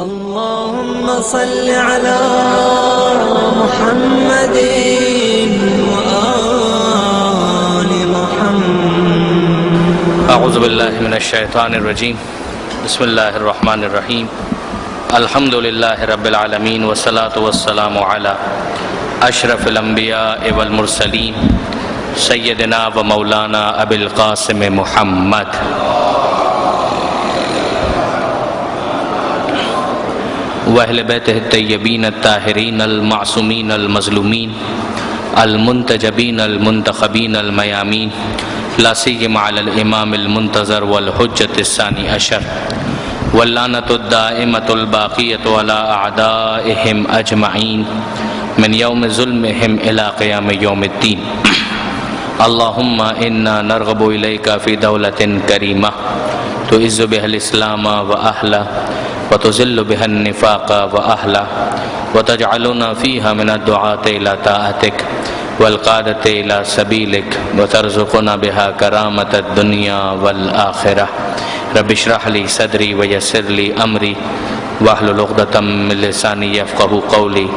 اللهم صل على محمد وآل محمد. اعوذ باللہ من الشیطان الرجیم. بسم اللہ الرحمن الرحیم. الحمد للہ رب العالمین والصلاة والسلام علی اشرف الانبیاء والمرسلین سیدنا و مولانا ابی القاسم محمد واہل بیتہ الطیبین الطاہرین المعصومین المظلومین المنتجبین المنتخبین المیامین، لا سیما علی الامام المنتظر والحجۃ الثانی عشر واللعنۃ الدائمۃ الباقیۃ علی اعدائہم اجمعین من یوم ظلمہم الی قیام یوم الدین. اللہم انا نرغب الیک فی دولۃ کریمہ تعز بها الاسلام واہلہ وتذل بها النفاق واہلہ وتجعلنا فیہا من الدعاة الی طاعتک والقادة إلى سبيلك وترزقنا بها كرامة الدنيا والآخرة. رب اشرح لي صدري ويسر لي أمري واحلل عقدة من لساني يفقهوا قولي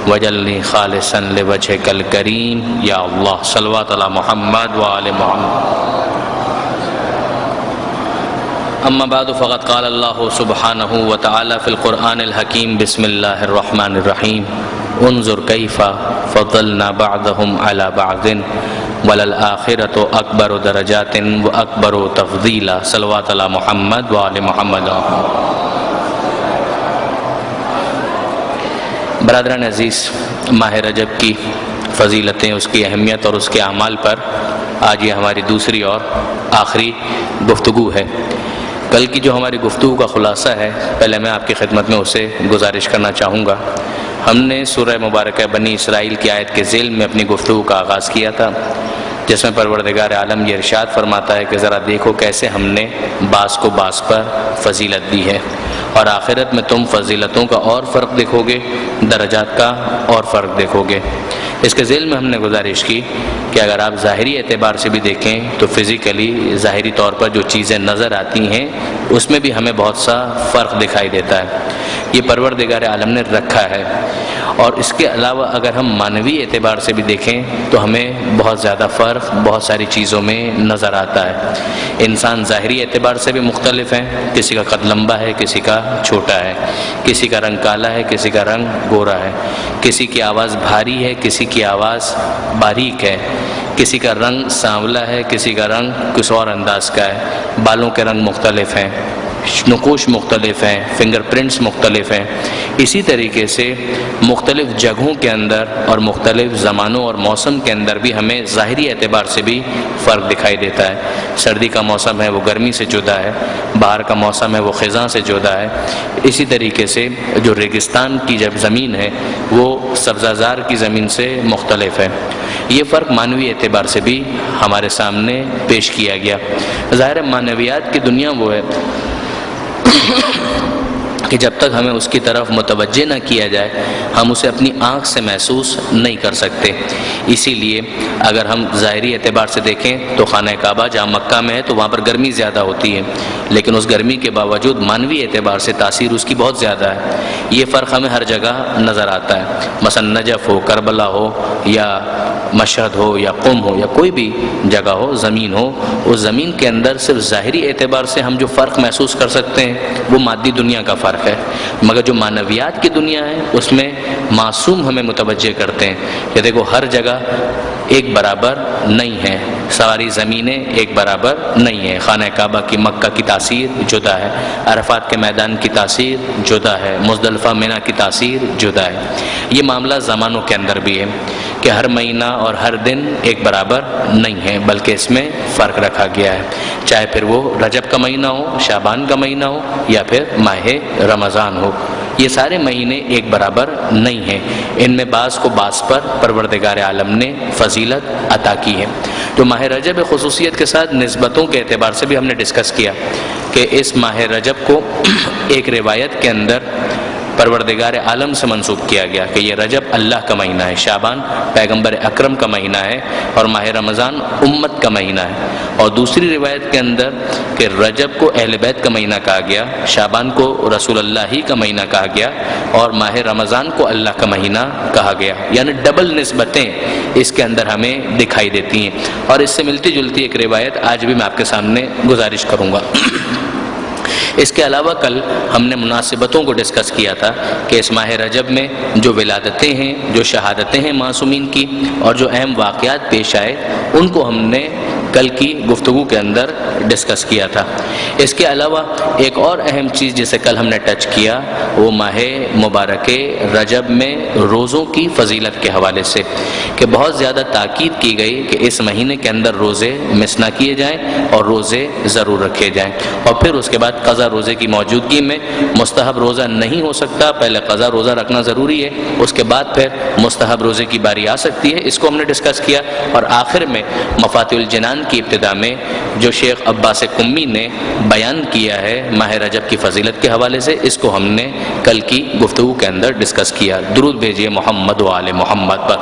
واجعلني خالصا لوجهك الكريم يا الله. صلوات على محمد وآل محمد. اما بعد فقد قال الله سبحانه وتعالى في القرآن الحكيم. بسم الله الرحمن الرحيم. انظر کیف فضلنا بعضهم على بعض وللآخرة اکبر درجات واکبر تفضیلا. صلوات علی محمد وآل محمد. برادران عزیز، ماہ رجب کی فضیلتیں، اس کی اہمیت اور اس کے اعمال پر آج یہ ہماری دوسری اور آخری گفتگو ہے. کل کی جو ہماری گفتگو کا خلاصہ ہے، پہلے میں آپ کی خدمت میں اسے گزارش کرنا چاہوں گا. ہم نے سورہ مبارکہ بنی اسرائیل کی آیت کے ذیل میں اپنی گفتگو کا آغاز کیا تھا، جس میں پروردگار عالم یہ ارشاد فرماتا ہے کہ ذرا دیکھو کیسے ہم نے بعض کو بعض پر فضیلت دی ہے، اور آخرت میں تم فضیلتوں کا اور فرق دیکھو گے، درجات کا اور فرق دیکھو گے. اس کے ذیل میں ہم نے گزارش کی کہ اگر آپ ظاہری اعتبار سے بھی دیکھیں تو فزیکلی ظاہری طور پر جو چیزیں نظر آتی ہیں اس میں بھی ہمیں بہت سا فرق دکھائی دیتا ہے. یہ پروردگار عالم نے رکھا ہے. اور اس کے علاوہ اگر ہم معنوی اعتبار سے بھی دیکھیں تو ہمیں بہت زیادہ فرق بہت ساری چیزوں میں نظر آتا ہے. انسان ظاہری اعتبار سے بھی مختلف ہیں. کسی کا قد لمبا ہے، کسی کا چھوٹا ہے، کسی کا رنگ کالا ہے، کسی کا رنگ گورا ہے، کسی کی آواز بھاری ہے، کسی کی آواز باریک ہے، کسی کا رنگ سانولا ہے، کسی کا رنگ کس اور انداز کا ہے، بالوں کے رنگ مختلف ہیں، نقوش مختلف ہیں، فنگر پرنٹس مختلف ہیں. اسی طریقے سے مختلف جگہوں کے اندر اور مختلف زمانوں اور موسم کے اندر بھی ہمیں ظاہری اعتبار سے بھی فرق دکھائی دیتا ہے. سردی کا موسم ہے وہ گرمی سے جدا ہے، باہر کا موسم ہے وہ خزاں سے جدا ہے. اسی طریقے سے جو ریگستان کی جب زمین ہے وہ سبزہ زار کی زمین سے مختلف ہے. یہ فرق معنوی اعتبار سے بھی ہمارے سامنے پیش کیا گیا. ظاہر معنویات کی دنیا وہ ہے کہ جب تک ہمیں اس کی طرف متوجہ نہ کیا جائے ہم اسے اپنی آنکھ سے محسوس نہیں کر سکتے. اسی لیے اگر ہم ظاہری اعتبار سے دیکھیں تو خانہ کعبہ جہاں مکہ میں ہے تو وہاں پر گرمی زیادہ ہوتی ہے، لیکن اس گرمی کے باوجود معنوی اعتبار سے تاثیر اس کی بہت زیادہ ہے. یہ فرق ہمیں ہر جگہ نظر آتا ہے. مثلا نجف ہو، کربلا ہو، یا مشہد ہو، یا قم ہو، یا کوئی بھی جگہ ہو، زمین ہو، اس زمین کے اندر صرف ظاہری اعتبار سے ہم جو فرق محسوس کر سکتے ہیں وہ مادی دنیا کا فرق ہے. مگر جو معنویات کی دنیا ہے اس میں معصوم ہمیں متوجہ کرتے ہیں کہ دیکھو ہر جگہ ایک برابر نہیں ہے، ساری زمینیں ایک برابر نہیں ہیں. خانہ کعبہ کی مکہ کی تاثیر جدا ہے، عرفات کے میدان کی تاثیر جدا ہے، مزدلفہ مینا کی تاثیر جدا ہے. یہ معاملہ زمانوں کے اندر بھی ہے کہ ہر مہینہ اور ہر دن ایک برابر نہیں ہے، بلکہ اس میں فرق رکھا گیا ہے. چاہے پھر وہ رجب کا مہینہ ہو، شعبان کا مہینہ ہو، یا پھر ماہ رمضان ہو، یہ سارے مہینے ایک برابر نہیں ہیں. ان میں بعض کو بعض پر پروردگار عالم نے فضیلت عطا کی ہے. جو ماہ رجب خصوصیت کے ساتھ نسبتوں کے اعتبار سے بھی ہم نے ڈسکس کیا کہ اس ماہ رجب کو ایک روایت کے اندر پروردگار عالم سے منسوب کیا گیا کہ یہ رجب اللہ کا مہینہ ہے، شعبان پیغمبر اکرم کا مہینہ ہے، اور ماہ رمضان امت کا مہینہ ہے۔ اور دوسری روایت کے اندر کہ رجب کو اہل بیت کا مہینہ کہا گیا، شعبان کو رسول اللہ ہی کا مہینہ کہا گیا، اور ماہ رمضان کو اللہ کا مہینہ کہا گیا، یعنی ڈبل نسبتیں اس کے اندر ہمیں دکھائی دیتی ہیں۔ اور اس سے ملتی جلتی ایک روایت آج بھی میں آپ کے سامنے گزارش کروں گا۔ اس کے علاوہ کل ہم نے مناسبتوں کو ڈسکس کیا تھا کہ اس ماہ رجب میں جو ولادتیں ہیں، جو شہادتیں ہیں معصومین کی، اور جو اہم واقعات پیش آئے، ان کو ہم نے کل کی گفتگو کے اندر ڈسکس کیا تھا۔ اس کے علاوہ ایک اور اہم چیز جسے کل ہم نے ٹچ کیا، وہ ماہ مبارک رجب میں روزوں کی فضیلت کے حوالے سے، کہ بہت زیادہ تاکید کی گئی کہ اس مہینے کے اندر روزے مس نہ کیے جائیں اور روزے ضرور رکھے جائیں۔ اور پھر اس کے بعد قضا روزے کی موجودگی میں مستحب روزہ نہیں ہو سکتا، پہلے قضا روزہ رکھنا ضروری ہے، اس کے بعد پھر مستحب روزے کی باری آ سکتی ہے، اس کو ہم نے ڈسکس کیا۔ اور آخر میں مفاتیح الجنان کی ابتدا میں جو شیخ عباس قمی نے بیان کیا ہے ماہ رجب کی فضیلت کے حوالے سے، اس کو ہم نے کل کی گفتگو کے اندر ڈسکس کیا۔ درود بھیجیے محمد و آل محمد پر۔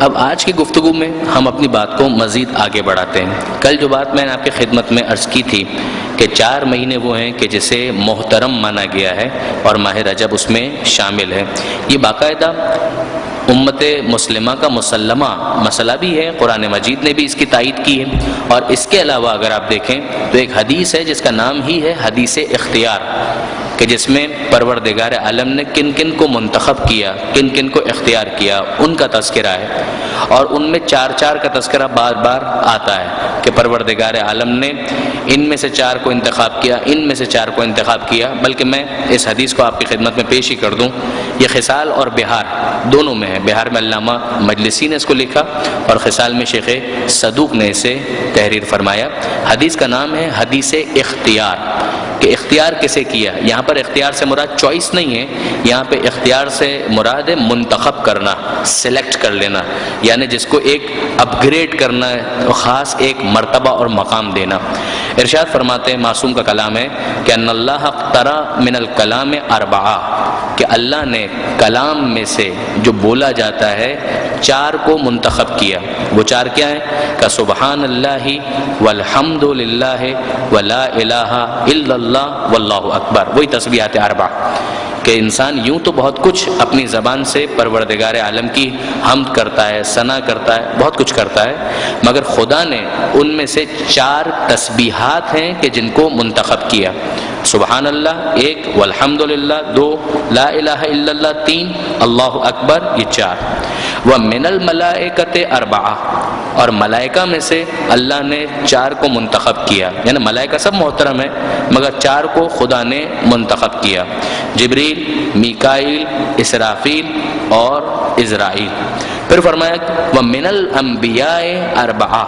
اب آج کی گفتگو میں ہم اپنی بات کو مزید آگے بڑھاتے ہیں۔ کل جو بات میں نے آپ کی خدمت میں عرض کی تھی کہ 4 مہینے وہ ہیں کہ جسے محترم مانا گیا ہے اور ماہ رجب اس میں شامل ہے۔ یہ باقاعدہ امت مسلمہ کا مسلمہ مسئلہ بھی ہے، قرآن مجید نے بھی اس کی تائید کی ہے۔ اور اس کے علاوہ اگر آپ دیکھیں تو ایک حدیث ہے جس کا نام ہی ہے حدیث اختیار، کہ جس میں پروردگار عالم نے کن کن کو منتخب کیا، کن کن کو اختیار کیا، ان کا تذکرہ ہے۔ اور ان میں 4 کا تذکرہ بار بار آتا ہے کہ پروردگار عالم نے ان میں سے 4 کو انتخاب کیا، ان میں سے 4 کو انتخاب کیا۔ بلکہ میں اس حدیث کو آپ کی خدمت میں پیش ہی کر دوں، یہ خصال اور بہار دونوں میں ہے۔ بہار میں علامہ مجلسی نے اس کو لکھا اور خصال میں شیخ صدوق نے اسے تحریر فرمایا۔ حدیث کا نام ہے حدیث اختیار، کہ اختیار کسے کیا۔ یہاں پر اختیار سے مراد چوائس نہیں ہے، یہاں پہ اختیار سے مراد ہے منتخب کرنا، سلیکٹ کر لینا، یعنی جس کو ایک اپ گریڈ کرنا ہے، خاص ایک مرتبہ اور مقام دینا۔ ارشاد فرماتے ہیں، معصوم کا کلام ہے کہ ان اللہ اخترا من الکلام 4، کہ اللہ نے کلام میں سے جو بولا جاتا ہے 4 کو منتخب کیا۔ وہ 4 کیا ہیں؟ کہ سبحان اللہ والحمد للہ ولا الہ الا اللہ واللہ اکبر، وہی تسبیحات 4، کہ انسان یوں تو بہت کچھ اپنی زبان سے پروردگار عالم کی حمد کرتا ہے، ثنا کرتا ہے، بہت کچھ کرتا ہے، مگر خدا نے ان میں سے 4 تسبیحات ہیں کہ جن کو منتخب کیا۔ سبحان اللہ 1، والحمدللہ 2، لا الہ الا اللہ 3، اللہ اکبر یہ 4۔ وَمِنَ الْمَلَائِكَةِ 4، اور ملائکہ میں سے اللہ نے 4 کو منتخب کیا، یعنی ملائکہ سب محترم ہیں مگر 4 کو خدا نے منتخب کیا، جبریل، میکائیل، اسرافیل اور عزرائیل۔ پھر فرمایا وَمِنَ الْأَنْبِيَاءِ 4،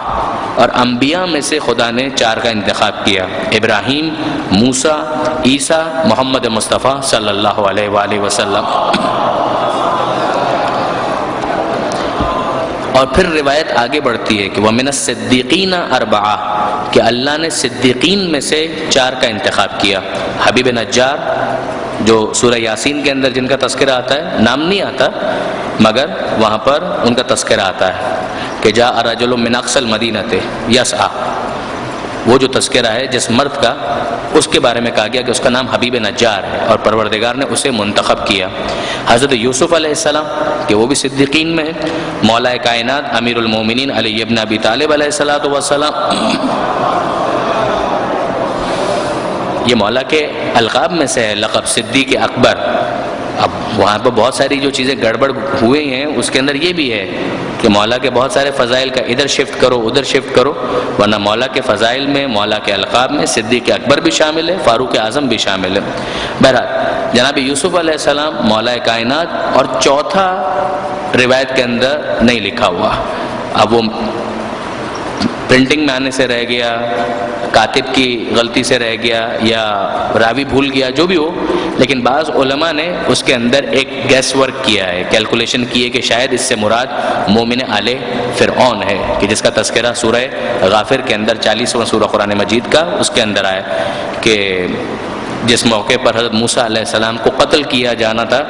اور انبیاء میں سے خدا نے 4 کا انتخاب کیا، ابراہیم، موسیٰ، عیسیٰ، محمد مصطفیٰ صلی اللہ علیہ وآلہ وسلم۔ اور پھر روایت آگے بڑھتی ہے کہ وَمِنَ الصِّدِّيقِينَ 4، کہ اللہ نے صدیقین میں سے 4 کا انتخاب کیا۔ حبیب نجار جو سورہ یاسین کے اندر جن کا تذکرہ آتا ہے، نام نہیں آتا مگر وہاں پر ان کا تذکرہ آتا ہے کہ جاء رجل من اقصى المدینۃ یسعی، وہ جو تذکرہ ہے جس مرد کا، اس کے بارے میں کہا گیا کہ اس کا نام حبیب نجار ہے اور پروردگار نے اسے منتخب کیا۔ حضرت یوسف علیہ السلام کہ وہ بھی صدیقین میں ہیں، مولا کائنات امیر المومنین علی ابن ابی طالب علیہ السلام، یہ مولا کے القاب میں سے ہے لقب صدیق اکبر۔ اب وہاں پہ بہت ساری جو چیزیں گڑبڑ ہوئے ہیں اس کے اندر یہ بھی ہے کہ مولا کے بہت سارے فضائل کا ادھر شفٹ کرو ادھر شفٹ کرو، ورنہ مولا کے فضائل میں، مولا کے القاب میں صدیق اکبر بھی شامل ہے، فاروق اعظم بھی شامل ہے۔ بہرحال جناب یوسف علیہ السلام مولا کائنات، اور چوتھا روایت کے اندر نہیں لکھا ہوا، اب وہ پرنٹنگ میں آنے سے رہ گیا، کاتب کی غلطی سے رہ گیا، یا راوی بھول گیا، جو بھی ہو، لیکن بعض علماء نے اس کے اندر ایک گیس ورک کیا ہے، کیلکولیشن کی ہے کہ شاید اس سے مراد مومن آل فرعون ہے، کہ جس کا تذکرہ سورہ غافر کے اندر 40واں سورہ قرآن مجید کا اس کے اندر آیا کہ جس موقع پر حضرت موسیٰ علیہ السلام کو قتل کیا جانا تھا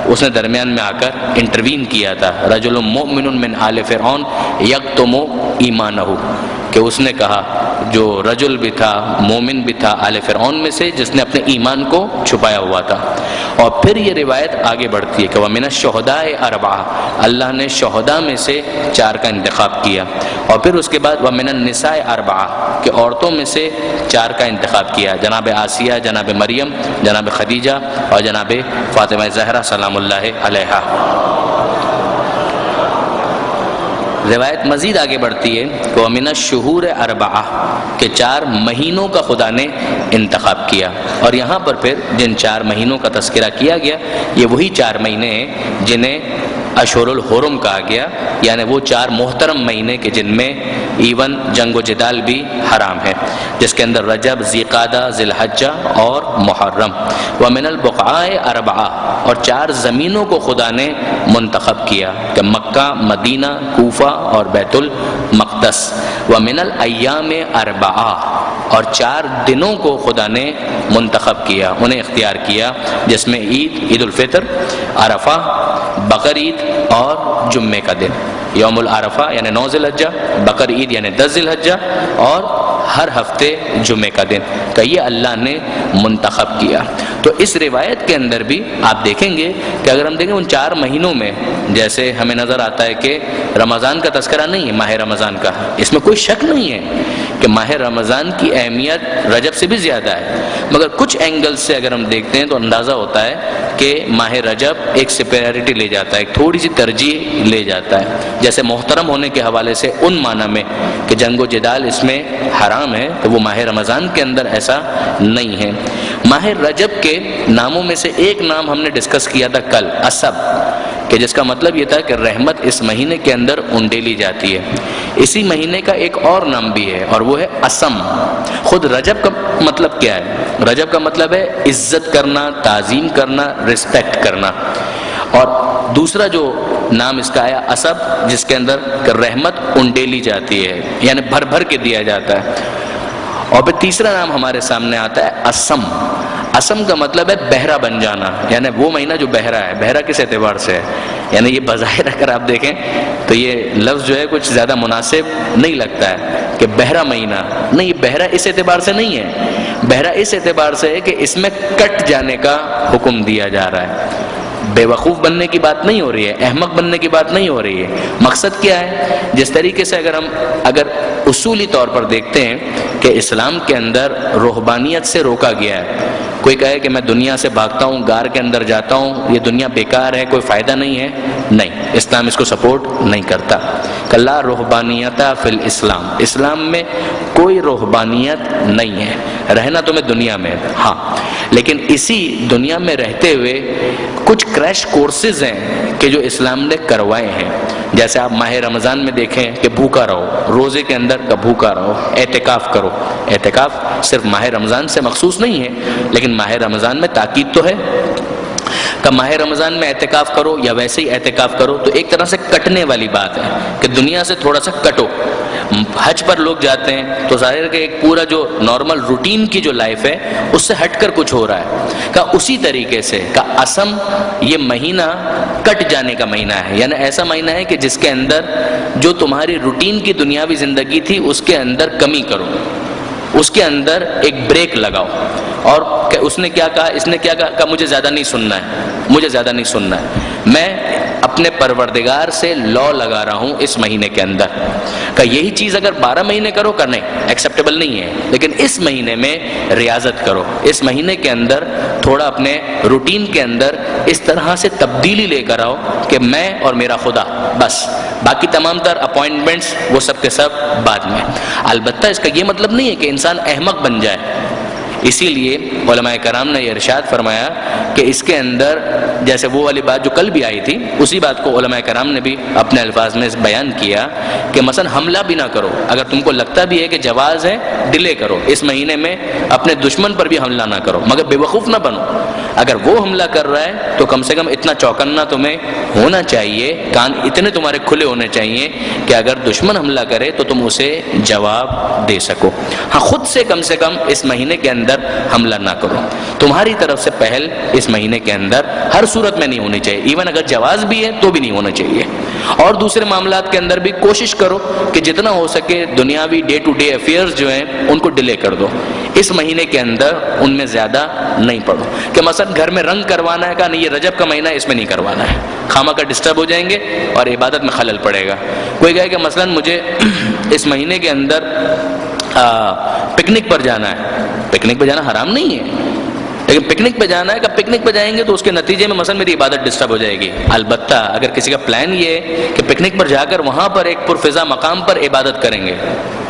اس نے درمیان میں آ کر انٹروین کیا تھا. رجل مؤمن من آل فرعون یکتم ایمانہ، کہ اس نے کہا جو رجل بھی تھا، مومن بھی تھا آل فرعون میں سے، جس نے اپنے ایمان کو چھپایا ہوا تھا. اور پھر یہ روایت آگے بڑھتی ہے کہ وَمِنَ الشُّهَدَاءِ أَرْبَعَةٌ، اللہ نے شہداء میں سے 4 کا انتخاب کیا. اور پھر اس کے بعد وَمِنَ النِّسَاءِ أَرْبَعَةٌ، کہ عورتوں میں سے 4 کا انتخاب کیا، جناب آسیہ، جناب مریم، جناب خدیجہ اور جناب فاطمہ زہرا سلام اللہ علیہا. روایت مزید آگے بڑھتی ہے کہ وَمِنَ الشُّهُورِ أَرْبَعَةٌ، کہ 4 مہینوں کا خدا نے انتخاب کیا. اور یہاں پر پھر جن 4 مہینوں کا تذکرہ کیا گیا یہ وہی 4 مہینے ہیں جنہیں اشہر الحرم کہا گیا، یعنی وہ 4 محترم مہینے کے جن میں ایون جنگ و جدال بھی حرام ہے، جس کے اندر رجب، ذیقعدہ، ذی الحجہ اور محرم. وَمِنَ الْبُقْعَاءِ أَرْبَعَةٌ، اور 4 زمینوں کو خدا نے منتخب کیا کہ مکہ، مدینہ، کوفہ اور بیت المقدس. وَمِنَ الْأَيَّامِ أَرْبَعَةٌ، اور 4 دنوں کو خدا نے منتخب کیا، انہیں اختیار کیا، جس میں عید الفطر، عرفہ، بقر عید اور جمعے کا دن. یوم العرفہ یعنی 9 ذی الحجہ، بقر عید یعنی 10 ذی الحجہ اور ہر ہفتے جمعے کا دن کہ یہ اللہ نے منتخب کیا. تو اس روایت کے اندر بھی آپ دیکھیں گے کہ اگر ہم دیکھیں ان 4 مہینوں میں جیسے ہمیں نظر آتا ہے کہ رمضان کا تذکرہ نہیں ہے، ماہ رمضان کا، اس میں کوئی شک نہیں ہے کہ ماہ رمضان کی اہمیت رجب سے بھی زیادہ ہے، مگر کچھ اینگل سے اگر ہم دیکھتے ہیں تو اندازہ ہوتا ہے کہ ماہ رجب ایک سپیریٹی لے جاتا ہے، ایک تھوڑی سی ترجیح لے جاتا ہے. جیسے محترم ہونے کے حوالے سے ان معنی میں کہ جنگ و جدال اس میں حرام ہے، تو وہ ماہ رمضان کے اندر ایسا نہیں ہے. ماہ رجب کے ناموں میں سے ایک نام ہم نے ڈسکس کیا تھا کل، اسب، کہ جس کا مطلب یہ تھا کہ رحمت اس مہینے کے اندر انڈیلی جاتی ہے. اسی مہینے کا ایک اور نام بھی ہے اور وہ ہے اسم. خود رجب کا مطلب کیا ہے؟ رجب کا مطلب ہے عزت کرنا، تعظیم کرنا، رسپیکٹ کرنا. اور دوسرا جو نام اس کا آیا اسب، جس کے اندر کہ رحمت انڈیلی جاتی ہے، یعنی بھر بھر کے دیا جاتا ہے. اور پھر تیسرا نام ہمارے سامنے آتا ہے اسم. اسم کا مطلب ہے بہرا بن جانا، یعنی وہ مہینہ جو بہرا ہے. بہرا کس اعتبار سے ہے؟ یعنی یہ بظاہر اگر آپ دیکھیں تو یہ لفظ جو ہے کچھ زیادہ مناسب نہیں لگتا ہے کہ بہرا مہینہ. نہیں، یہ بہرا اس اعتبار سے نہیں ہے، بہرا اس اعتبار سے ہے کہ اس میں کٹ جانے کا حکم دیا جا رہا ہے. بے وقوف بننے کی بات نہیں ہو رہی ہے، احمق بننے کی بات نہیں ہو رہی ہے. مقصد کیا ہے؟ جس طریقے سے اگر اصولی طور پر دیکھتے ہیں کہ اسلام کے اندر رہبانیت سے روکا گیا ہے. کوئی کہے کہ میں دنیا سے بھاگتا ہوں، غار کے اندر جاتا ہوں، یہ دنیا بیکار ہے، کوئی فائدہ نہیں ہے، نہیں، اسلام اس کو سپورٹ نہیں کرتا. کہ لا رہبانیت فی الاسلام، اسلام میں کوئی رہبانیت نہیں ہے. رہنا تمہیں دنیا میں، ہاں، لیکن اسی دنیا میں رہتے ہوئے کچھ کریش کورسز ہیں کہ جو اسلام نے کروائے ہیں. جیسے آپ ماہ رمضان میں دیکھیں کہ بھوکا رہو، روزے کے اندر کا بھوکا رہو، اعتکاف کرو. اعتکاف صرف ماہ رمضان سے مخصوص نہیں ہے، لیکن ماہ رمضان میں تاکید تو ہے کہ ماہ رمضان میں اعتکاف کرو یا ویسے ہی اعتکاف کرو. تو ایک طرح سے کٹنے والی بات ہے کہ دنیا سے تھوڑا سا کٹو. حج پر لوگ جاتے ہیں تو ظاہر ہے کہ ایک پورا جو نارمل روٹین کی جو لائف ہے اس سے ہٹ کر کچھ ہو رہا ہے. کہ اسی طریقے سے کہ اسم یہ مہینہ کٹ جانے کا مہینہ ہے، یعنی ایسا مہینہ ہے کہ جس کے اندر جو تمہاری روٹین کی دنیاوی زندگی تھی اس کے اندر کمی کرو، اس کے اندر ایک بریک لگاؤ. اور کہ اس نے کیا کہا؟ اس نے کیا کہا کہ مجھے زیادہ نہیں سننا ہے، مجھے زیادہ نہیں سننا ہے، میں اپنے پروردگار سے لا لگا رہا ہوں اس مہینے کے اندر. کہ یہی چیز اگر 12 مہینے کرو کہ نہیں، ایکسیپٹیبل نہیں ہے، لیکن اس مہینے میں ریاضت کرو. اس مہینے کے اندر تھوڑا اپنے روٹین کے اندر اس طرح سے تبدیلی لے کر آؤ کہ میں اور میرا خدا بس، باقی تمام تر اپوائنٹمنٹس وہ سب کے سب بعد میں. البتہ اس کا یہ مطلب نہیں ہے کہ انسان احمق بن جائے. اسی لیے علماء کرام نے یہ ارشاد فرمایا کہ اس کے اندر جیسے وہ والی بات جو کل بھی آئی تھی، اسی بات کو علماء کرام نے بھی اپنے الفاظ میں بیان کیا کہ مثلا حملہ بھی نہ کرو. اگر تم کو لگتا بھی ہے کہ جواز ہے، ڈیلے کرو. اس مہینے میں اپنے دشمن پر بھی حملہ نہ کرو، مگر بے وقوف نہ بنو. اگر وہ حملہ کر رہا ہے تو کم سے کم اتنا چوکنا تمہیں ہونا چاہیے، کان اتنے تمہارے کھلے ہونے چاہیے کہ اگر دشمن حملہ کرے تو تم اسے جواب دے سکو. ہاں، خود سے کم اس مہینے کے اندر اندر حملہ نہ کرو. تمہاری طرف سے پہل اس مہینے کے اندر ہر صورت میں نہیں ہونی چاہیے، ایون اگر جواز بھی ہے تو بھی نہیں ہونا چاہیے. اور دوسرے معاملات کے اندر بھی کوشش کرو کہ جتنا ہو سکے دنیاوی ڈے ٹو ڈے افیئرز جو ہیں ان کو ڈیلے کر دو. اس مہینے کے اندر ان میں زیادہ نہیں پڑو. کہ مثلا گھر میں رنگ کروانا ہے، کہا نہیں یہ رجب کا مہینہ ہے اس میں نہیں کروانا ہے، خامہ کا ڈسٹرب ہو جائیں گے اور عبادت میں خلل پڑے گا. کوئی کہے کہ مثلا مجھے اس مہینے کے اندر پکنک پر جانا ہے. پکنک پہ جانا حرام نہیں ہے، لیکن پکنک پہ جانا ہے کہ پکنک پہ جائیں گے تو اس کے نتیجے میں مثلا میری عبادت ڈسٹرب ہو جائے گی. البتہ اگر کسی کا پلان یہ ہے کہ پکنک پر جا کر وہاں پر ایک پرفضا مقام پر عبادت کریں گے،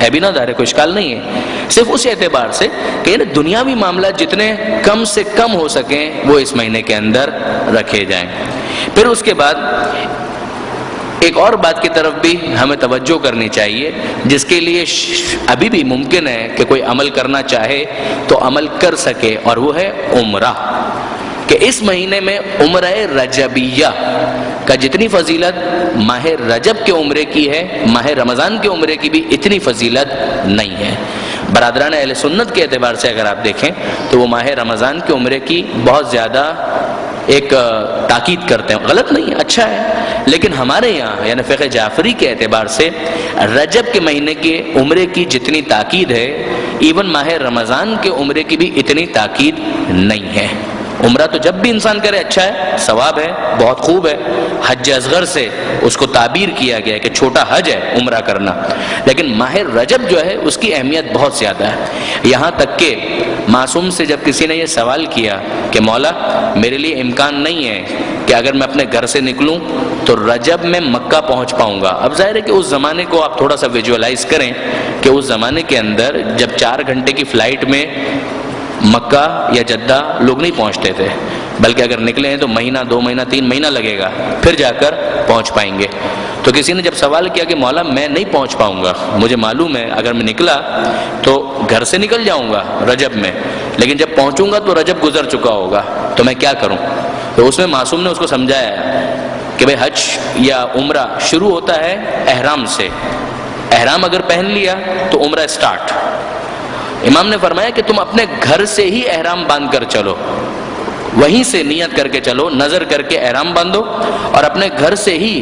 ہے بھی نہ دار کوئی اشکال نہیں ہے. صرف اس اعتبار سے کہ دنیاوی معاملات جتنے کم سے کم ہو سکیں وہ اس مہینے کے اندر رکھے جائیں. پھر اس کے بعد ایک اور بات کی طرف بھی ہمیں توجہ کرنی چاہیے، جس کے لیے ابھی بھی ممکن ہے کہ کوئی عمل کرنا چاہے تو عمل کر سکے، اور وہ ہے عمرہ. کہ اس مہینے میں عمرہ رجبیہ کا جتنی فضیلت ماہ رجب کے عمرے کی ہے، ماہ رمضان کے عمرے کی بھی اتنی فضیلت نہیں ہے. برادران اہل سنت کے اعتبار سے اگر آپ دیکھیں تو وہ ماہ رمضان کے عمرے کی بہت زیادہ ایک تاکید کرتے ہیں. غلط نہیں ہے، اچھا ہے، لیکن ہمارے یہاں یعنی فقہ جعفری کے اعتبار سے رجب کے مہینے کے عمرے کی جتنی تاکید ہے، ایون ماہ رمضان کے عمرے کی بھی اتنی تاکید نہیں ہے. عمرہ تو جب بھی انسان کرے اچھا ہے، ثواب ہے، بہت خوب ہے. حج اصغر سے اس کو تعبیر کیا گیا ہے کہ چھوٹا حج ہے عمرہ کرنا، لیکن ماہ رجب جو ہے اس کی اہمیت بہت زیادہ ہے. یہاں تک کہ معصوم سے جب کسی نے یہ سوال کیا کہ مولا میرے لیے امکان نہیں ہے کہ اگر میں اپنے گھر سے نکلوں تو رجب میں مکہ پہنچ پاؤں گا. اب ظاہر ہے کہ اس زمانے کو آپ تھوڑا سا ویژولائز کریں کہ اس زمانے کے اندر جب 4 گھنٹے کی فلائٹ میں مکہ یا جدہ لوگ نہیں پہنچتے تھے، بلکہ اگر نکلے ہیں تو مہینہ 2 مہینہ 3 مہینہ لگے گا پھر جا کر پہنچ پائیں گے. تو کسی نے جب سوال کیا کہ مولا میں نہیں پہنچ پاؤں گا، مجھے معلوم ہے اگر میں نکلا تو گھر سے نکل جاؤں گا رجب میں، لیکن جب پہنچوں گا تو رجب گزر چکا ہوگا، تو میں کیا کروں؟ تو اس میں معصوم نے اس کو سمجھایا کہ بھئی حج یا عمرہ شروع ہوتا ہے احرام سے. احرام اگر پہن لیا تو عمرہ سٹارٹ. امام نے فرمایا کہ تم اپنے گھر سے ہی احرام باندھ کر چلو، وہیں سے نیت کر کے چلو، نظر کر کے احرام باندھو اور اپنے گھر سے ہی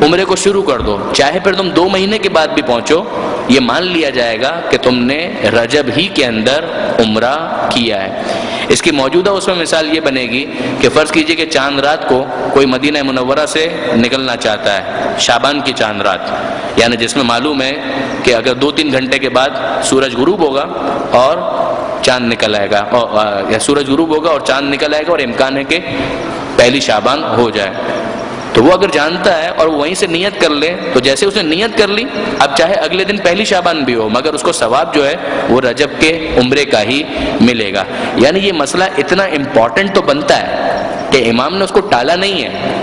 عمرے کو شروع کر دو. چاہے پھر تم 2 مہینے کے بعد بھی پہنچو، یہ مان لیا جائے گا کہ تم نے رجب ہی کے اندر عمرہ کیا ہے. اس کی موجودہ اس میں مثال یہ بنے گی کہ فرض کیجئے کہ چاند رات کو کوئی مدینہ منورہ سے نکلنا چاہتا ہے، شعبان کی چاند رات، یعنی جس میں معلوم ہے کہ اگر 2-3 گھنٹے کے بعد سورج غروب ہوگا اور چاند نکل آئے گا، یا سورج غروب ہوگا اور چاند نکل آئے گا اور امکان ہے کہ پہلی شعبان ہو جائے. تو وہ اگر جانتا ہے اور وہیں سے نیت کر لے تو جیسے اس نے نیت کر لی، اب چاہے اگلے دن پہلی شعبان بھی ہو مگر اس کو ثواب جو ہے وہ رجب کے عمرے کا ہی ملے گا. یعنی یہ مسئلہ اتنا امپورٹنٹ تو بنتا ہے کہ امام نے اس کو ٹالا نہیں ہے.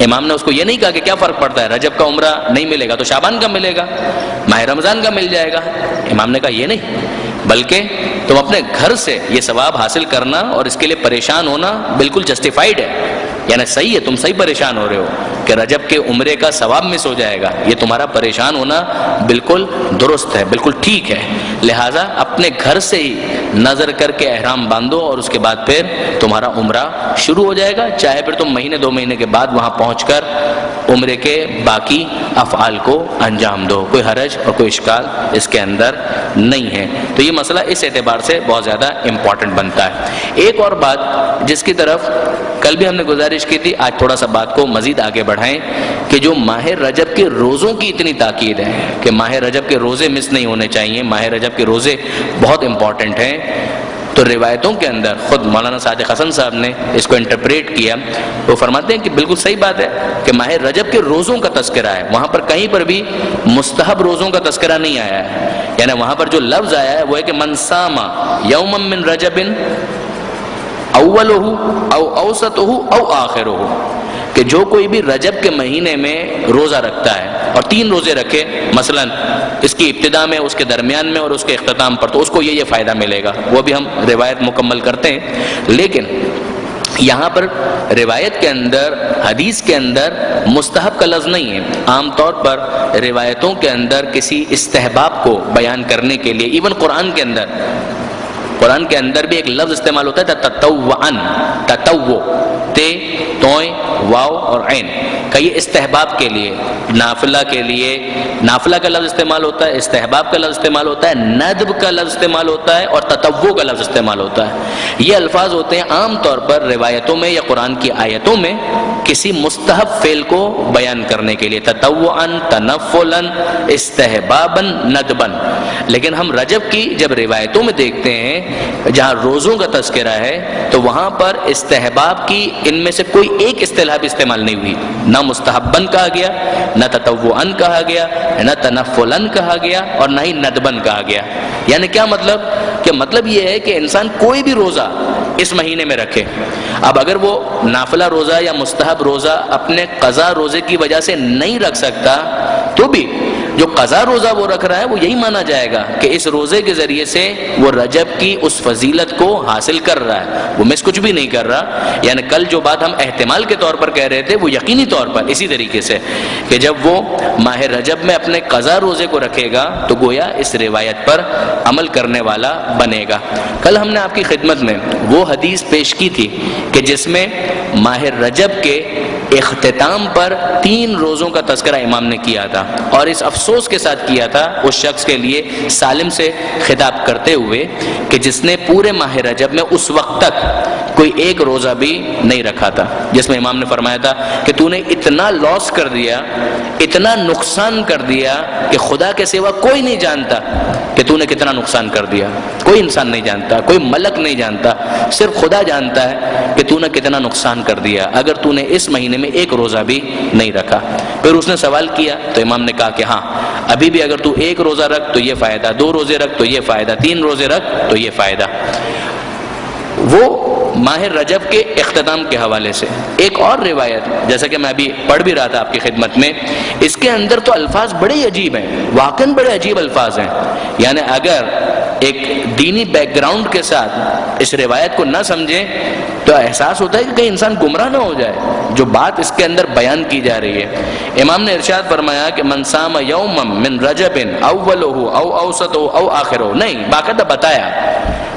امام نے اس کو یہ نہیں کہا کہ کیا فرق پڑتا ہے، رجب کا عمرہ نہیں ملے گا تو شعبان کا ملے گا، ماہ رمضان کا مل جائے گا. امام نے کہا یہ نہیں، بلکہ تم اپنے گھر سے یہ ثواب حاصل کرنا اور اس کے لیے پریشان ہونا بالکل جسٹیفائیڈ ہے، یعنی صحیح ہے، تم صحیح پریشان ہو رہے ہو کہ رجب کے عمرے کا ثواب مس ہو جائے گا. یہ تمہارا پریشان ہونا بالکل درست ہے، بالکل ٹھیک ہے. لہٰذا اپنے گھر سے ہی نظر کر کے احرام باندھو اور اس کے بعد پھر تمہارا عمرہ شروع ہو جائے گا. چاہے پھر تم مہینے 2 مہینے کے بعد وہاں پہنچ کر عمرے کے باقی افعال کو انجام دو، کوئی حرج اور کوئی اشکال اس کے اندر نہیں ہے. تو یہ مسئلہ اس اعتبار سے بہت زیادہ امپورٹنٹ بنتا ہے. ایک اور بات جس کی طرف کل بھی ہم نے گزارش کی تھی، آج تھوڑا سا بات کو مزید آگے بڑھائیں کہ جو ماہ رجب کے روزوں کی اتنی تاکید ہے کہ ماہ رجب کے روزے مس نہیں ہونے چاہیے، ماہ رجب کے روزے بہت امپورٹنٹ ہیں. تو روایتوں کے اندر خود مولانا صادق حسن صاحب نے اس کو انٹرپریٹ کیا. وہ فرماتے ہیں کہ بالکل صحیح بات ہے کہ ماہ رجب کے روزوں کا تذکرہ ہے، وہاں پر کہیں پر بھی مستحب روزوں کا تذکرہ نہیں آیا ہے. یعنی وہاں پر جو لفظ آیا ہے وہ ہے کہ من صام یوما من رجب اولہ او اوسطہ او آخرہ، کہ جو کوئی بھی رجب کے مہینے میں روزہ رکھتا ہے اور 3 روزے رکھے، مثلا اس کی ابتدا میں، اس کے درمیان میں اور اس کے اختتام پر، تو اس کو یہ فائدہ ملے گا. وہ بھی ہم روایت مکمل کرتے ہیں. لیکن یہاں پر روایت کے اندر، حدیث کے اندر مستحب کا لفظ نہیں ہے. عام طور پر روایتوں کے اندر کسی استحباب کو بیان کرنے کے لیے، ایون قرآن کے اندر قرآن کے اندر بھی ایک لفظ استعمال ہوتا ہے تطوعن، تطوع، تے، توئیں، واو اور عین کا، یہ استحباب کے لیے، نافلہ کے لیے نافلہ کا لفظ استعمال ہوتا ہے، استحباب کا لفظ استعمال ہوتا ہے، ندب کا لفظ استعمال ہوتا ہے اور تطوع کا لفظ استعمال ہوتا ہے۔ یہ الفاظ ہوتے ہیں عام طور پر روایتوں میں یا قرآن کی آیتوں میں کسی مستحب فعل کو بیان کرنے کے لیے، تطوعاً، تنفلاً، استحباباً، ندباً۔ لیکن ہم رجب کی جب روایتوں میں دیکھتے ہیں جہاں روزوں کا تذکرہ ہے تو وہاں پر استحباب کی ان میں سے کوئی ایک اصطلاح بھی استعمال نہیں ہوئی، نہ مستحباً کہا گیا، نہ تطوعاً کہا گیا، نہ تنفلاً کہا گیا اور نہ ہی ندباً کہا گیا۔ یعنی کیا مطلب؟ کہ مطلب یہ ہے کہ انسان کوئی بھی روزہ اس مہینے میں رکھے، اب اگر وہ نافلہ روزہ یا مستحب روزہ اپنے قضا روزے کی وجہ سے نہیں رکھ سکتا تو بھی جو قضا روزہ وہ رکھ رہا ہے وہ یہی مانا جائے گا کہ اس روزے کے ذریعے سے وہ رجب کی اس فضیلت کو حاصل کر رہا ہے، وہ مس کچھ بھی نہیں کر رہا۔ یعنی کل جو بات ہم احتمال کے طور پر کہہ رہے تھے وہ یقینی طور پر اسی طریقے سے کہ جب وہ ماہ رجب میں اپنے قضا روزے کو رکھے گا تو گویا اس روایت پر عمل کرنے والا بنے گا۔ کل ہم نے آپ کی خدمت میں وہ حدیث پیش کی تھی کہ جس میں ماہ رجب کے اختتام پر 3 روزوں کا تذکرہ امام نے کیا تھا، اور اس افسوس کے ساتھ کیا تھا اس شخص کے لیے سالم سے خطاب کرتے ہوئے کہ جس نے پورے ماہ رجب میں اس وقت تک کوئی ایک روزہ بھی نہیں رکھا تھا، جس میں امام نے فرمایا تھا کہ تو نے اتنا لاس کر دیا، اتنا نقصان کر دیا کہ خدا کے سوا کوئی نہیں جانتا کہ تو نے کتنا نقصان کر دیا۔ کوئی انسان نہیں جانتا، کوئی ملک نہیں جانتا، صرف خدا جانتا ہے کہ تو نے کتنا نقصان کر دیا اگر تو نے اس مہینے میں ایک روزہ بھی نہیں رکھا۔ پھر اس نے سوال کیا تو امام نے کہا کہ ہاں ابھی بھی اگر تو ایک روزہ رکھ تو یہ فائدہ، 2 روزے رکھ تو یہ فائدہ، 3 روزے رکھ تو یہ فائدہ۔ وہ ماہ رجب کے اختتام کے حوالے سے ایک اور روایت جیسا کہ میں ابھی پڑھ بھی رہا تھا آپ کی خدمت میں، اس کے اندر تو الفاظ بڑے ہی عجیب ہیں، واقعاً بڑے عجیب الفاظ ہیں۔ یعنی اگر ایک دینی بیک گراؤنڈ کے ساتھ اس روایت کو نہ سمجھیں تو احساس ہوتا ہے کہ کہیں انسان گمراہ نہ ہو جائے جو بات اس کے اندر بیان کی جا رہی ہے۔ امام نے ارشاد فرمایا کہ من صام یوما من رجب اولہ او اوسطہ او آخرہ، نہیں، باقاعدہ بتایا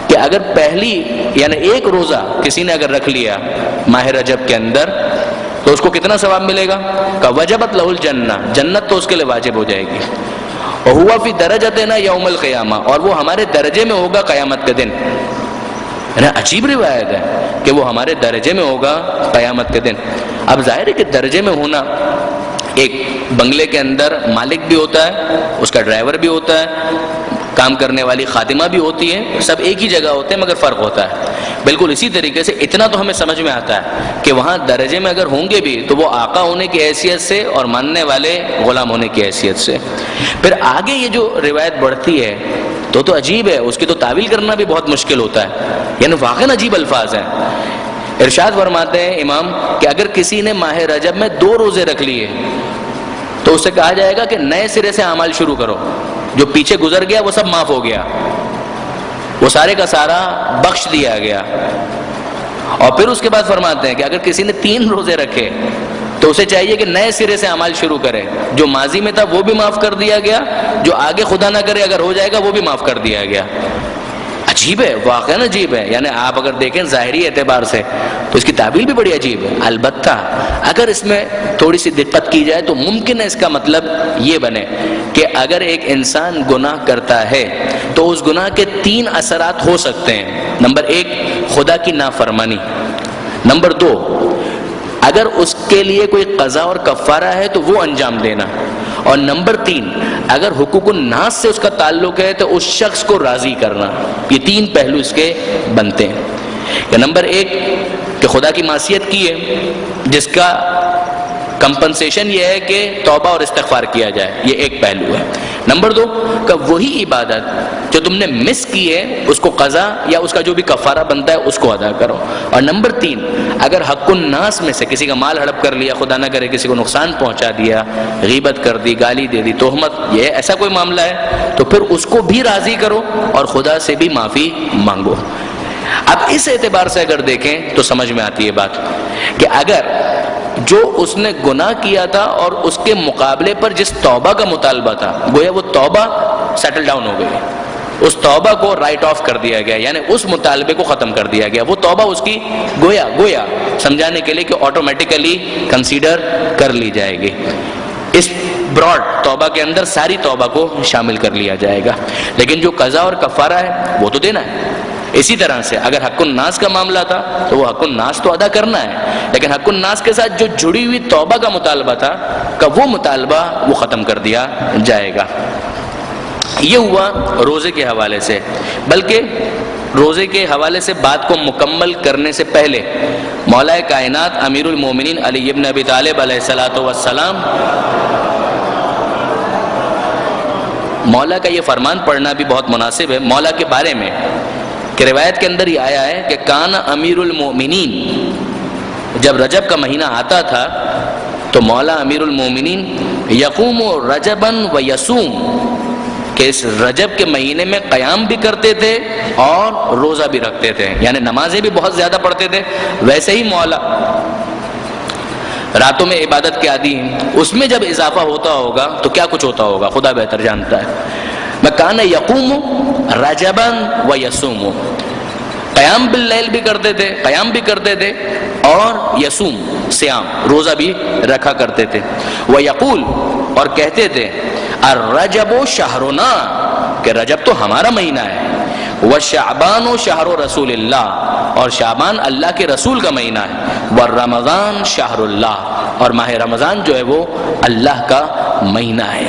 کہ اگر پہلی یعنی ایک روزہ کسی نے اگر رکھ لیا ماہ رجب کے اندر تو اس کو کتنا ثواب ملے گا؟ کہ وجبت لہ الجنہ، جنت تو اس کے لیے واجب ہو جائے گی۔ وہو فی درجتنا یوم القیامہ، اور وہ ہمارے درجے میں ہوگا قیامت کے دن۔ یعنی عجیب روایت ہے کہ وہ ہمارے درجے میں ہوگا قیامت کے دن۔ اب ظاہر ہے کہ درجے میں ہونا، ایک بنگلے کے اندر مالک بھی ہوتا ہے، اس کا ڈرائیور بھی ہوتا ہے، کام کرنے والی خادمہ بھی ہوتی ہے، سب ایک ہی جگہ ہوتے ہیں مگر فرق ہوتا ہے۔ بالکل اسی طریقے سے اتنا تو ہمیں سمجھ میں آتا ہے کہ وہاں درجے میں اگر ہوں گے بھی تو وہ آقا ہونے کی حیثیت سے اور ماننے والے غلام ہونے کی حیثیت سے۔ پھر آگے یہ جو روایت بڑھتی ہے تو عجیب ہے، اس کی تو تعویل کرنا بھی بہت مشکل ہوتا ہے، یعنی واقعاً عجیب الفاظ ہیں۔ ارشاد فرماتے ہیں امام کہ اگر کسی نے ماہ رجب میں 2 روزے رکھ لیے تو اسے کہا جائے گا کہ نئے سرے سے اعمال شروع کرو، جو پیچھے گزر گیا وہ سب معاف ہو گیا، وہ سارے کا سارا بخش دیا گیا۔ اور پھر اس کے بعد فرماتے ہیں کہ اگر کسی نے 3 روزے رکھے تو اسے چاہیے کہ نئے سرے سے اعمال شروع کرے، جو ماضی میں تھا وہ بھی معاف کر دیا گیا، جو آگے خدا نہ کرے اگر ہو جائے گا وہ بھی معاف کر دیا گیا۔ عجیب ہے، واقعاً عجیب ہے۔ یعنی آپ اگر دیکھیں ظاہری اعتبار سے تو اس کی تعبیر بھی بڑی عجیب ہے۔ البتہ اگر اس میں تھوڑی سی دقت کی جائے تو ممکن ہے اس کا مطلب یہ بنے کہ اگر ایک انسان گناہ کرتا ہے تو اس گناہ کے 3 اثرات ہو سکتے ہیں۔ نمبر 1 خدا کی نافرمانی، نمبر 2 اگر اس کے لیے کوئی قضا اور کفارہ ہے تو وہ انجام دینا، اور نمبر 3 اگر حقوق الناس سے اس کا تعلق ہے تو اس شخص کو راضی کرنا۔ یہ 3 پہلو اس کے بنتے ہیں کہ نمبر 1 کہ خدا کی معصیت کی ہے جس کا کمپنسیشن یہ ہے کہ توبہ اور استغفار کیا جائے، یہ ایک پہلو ہے۔ نمبر 2 کہ وہی عبادت جو تم نے مس کی ہے اس کو قضا یا اس کا جو بھی کفارہ بنتا ہے اس کو ادا کرو، اور نمبر 3 اگر حق الناس میں سے کسی کا مال ہڑپ کر لیا، خدا نہ کرے کسی کو نقصان پہنچا دیا، غیبت کر دی، گالی دے دی، تہمت، یہ ایسا کوئی معاملہ ہے تو پھر اس کو بھی راضی کرو اور خدا سے بھی معافی مانگو۔ اب اس اعتبار سے اگر دیکھیں تو سمجھ میں آتی ہے بات کہ اگر جو اس نے گناہ کیا تھا اور اس کے مقابلے پر جس توبہ کا مطالبہ تھا گویا وہ توبہ سیٹل ڈاؤن ہو گئی، اس توبہ کو رائٹ آف کر دیا گیا، یعنی اس مطالبے کو ختم کر دیا گیا. وہ توبہ اس کی گویا سمجھانے کے لیے کہ آٹومیٹیکلی کنسیڈر کر لی جائے گی. اس براڈ توبہ کے اندر ساری توبہ کو شامل کر لیا جائے گا. لیکن جو قضا اور کفارہ ہے وہ تو دینا ہے. اسی طرح سے اگر حق الناس کا معاملہ تھا تو وہ حق الناس تو ادا کرنا ہے، لیکن حق الناس کے ساتھ جو جڑی ہوئی توبہ کا مطالبہ تھا کہ وہ مطالبہ وہ ختم کر دیا جائے گا. یہ ہوا روزے کے حوالے سے. بلکہ روزے کے حوالے سے بات کو مکمل کرنے سے پہلے مولا کائنات امیر المومنین علی ابن ابی طالب علیہ الصلوۃ والسلام، مولا کا یہ فرمان پڑھنا بھی بہت مناسب ہے مولا کے بارے میں، کہ روایت کے اندر یہ آیا ہے کہ کان امیر المومنین، جب رجب کا مہینہ آتا تھا تو مولا امیر المومنین یقوم رجبا و یصوم، کہ اس رجب کے مہینے میں قیام بھی کرتے تھے اور روزہ بھی رکھتے تھے، یعنی نمازیں بھی بہت زیادہ پڑھتے تھے. ویسے ہی مولا راتوں میں عبادت کے عادی ہیں، اس میں جب اضافہ ہوتا ہوگا تو کیا کچھ ہوتا ہوگا خدا بہتر جانتا ہے. کان یقوم رجبا و یصوم، قیام باللیل بھی کرتے تھے اور یصوم صیام روزہ بھی رکھا کرتے تھے. ویقول، اور کہتے تھے الرجب شہرنا، کہ رجب تو ہمارا مہینہ ہے. وشعبان شہر رسول اللہ، اور شعبان اللہ کے رسول کا مہینہ ہے. والرمضان شہر اللہ، اور ماہ رمضان جو ہے وہ اللہ کا مہینہ ہے.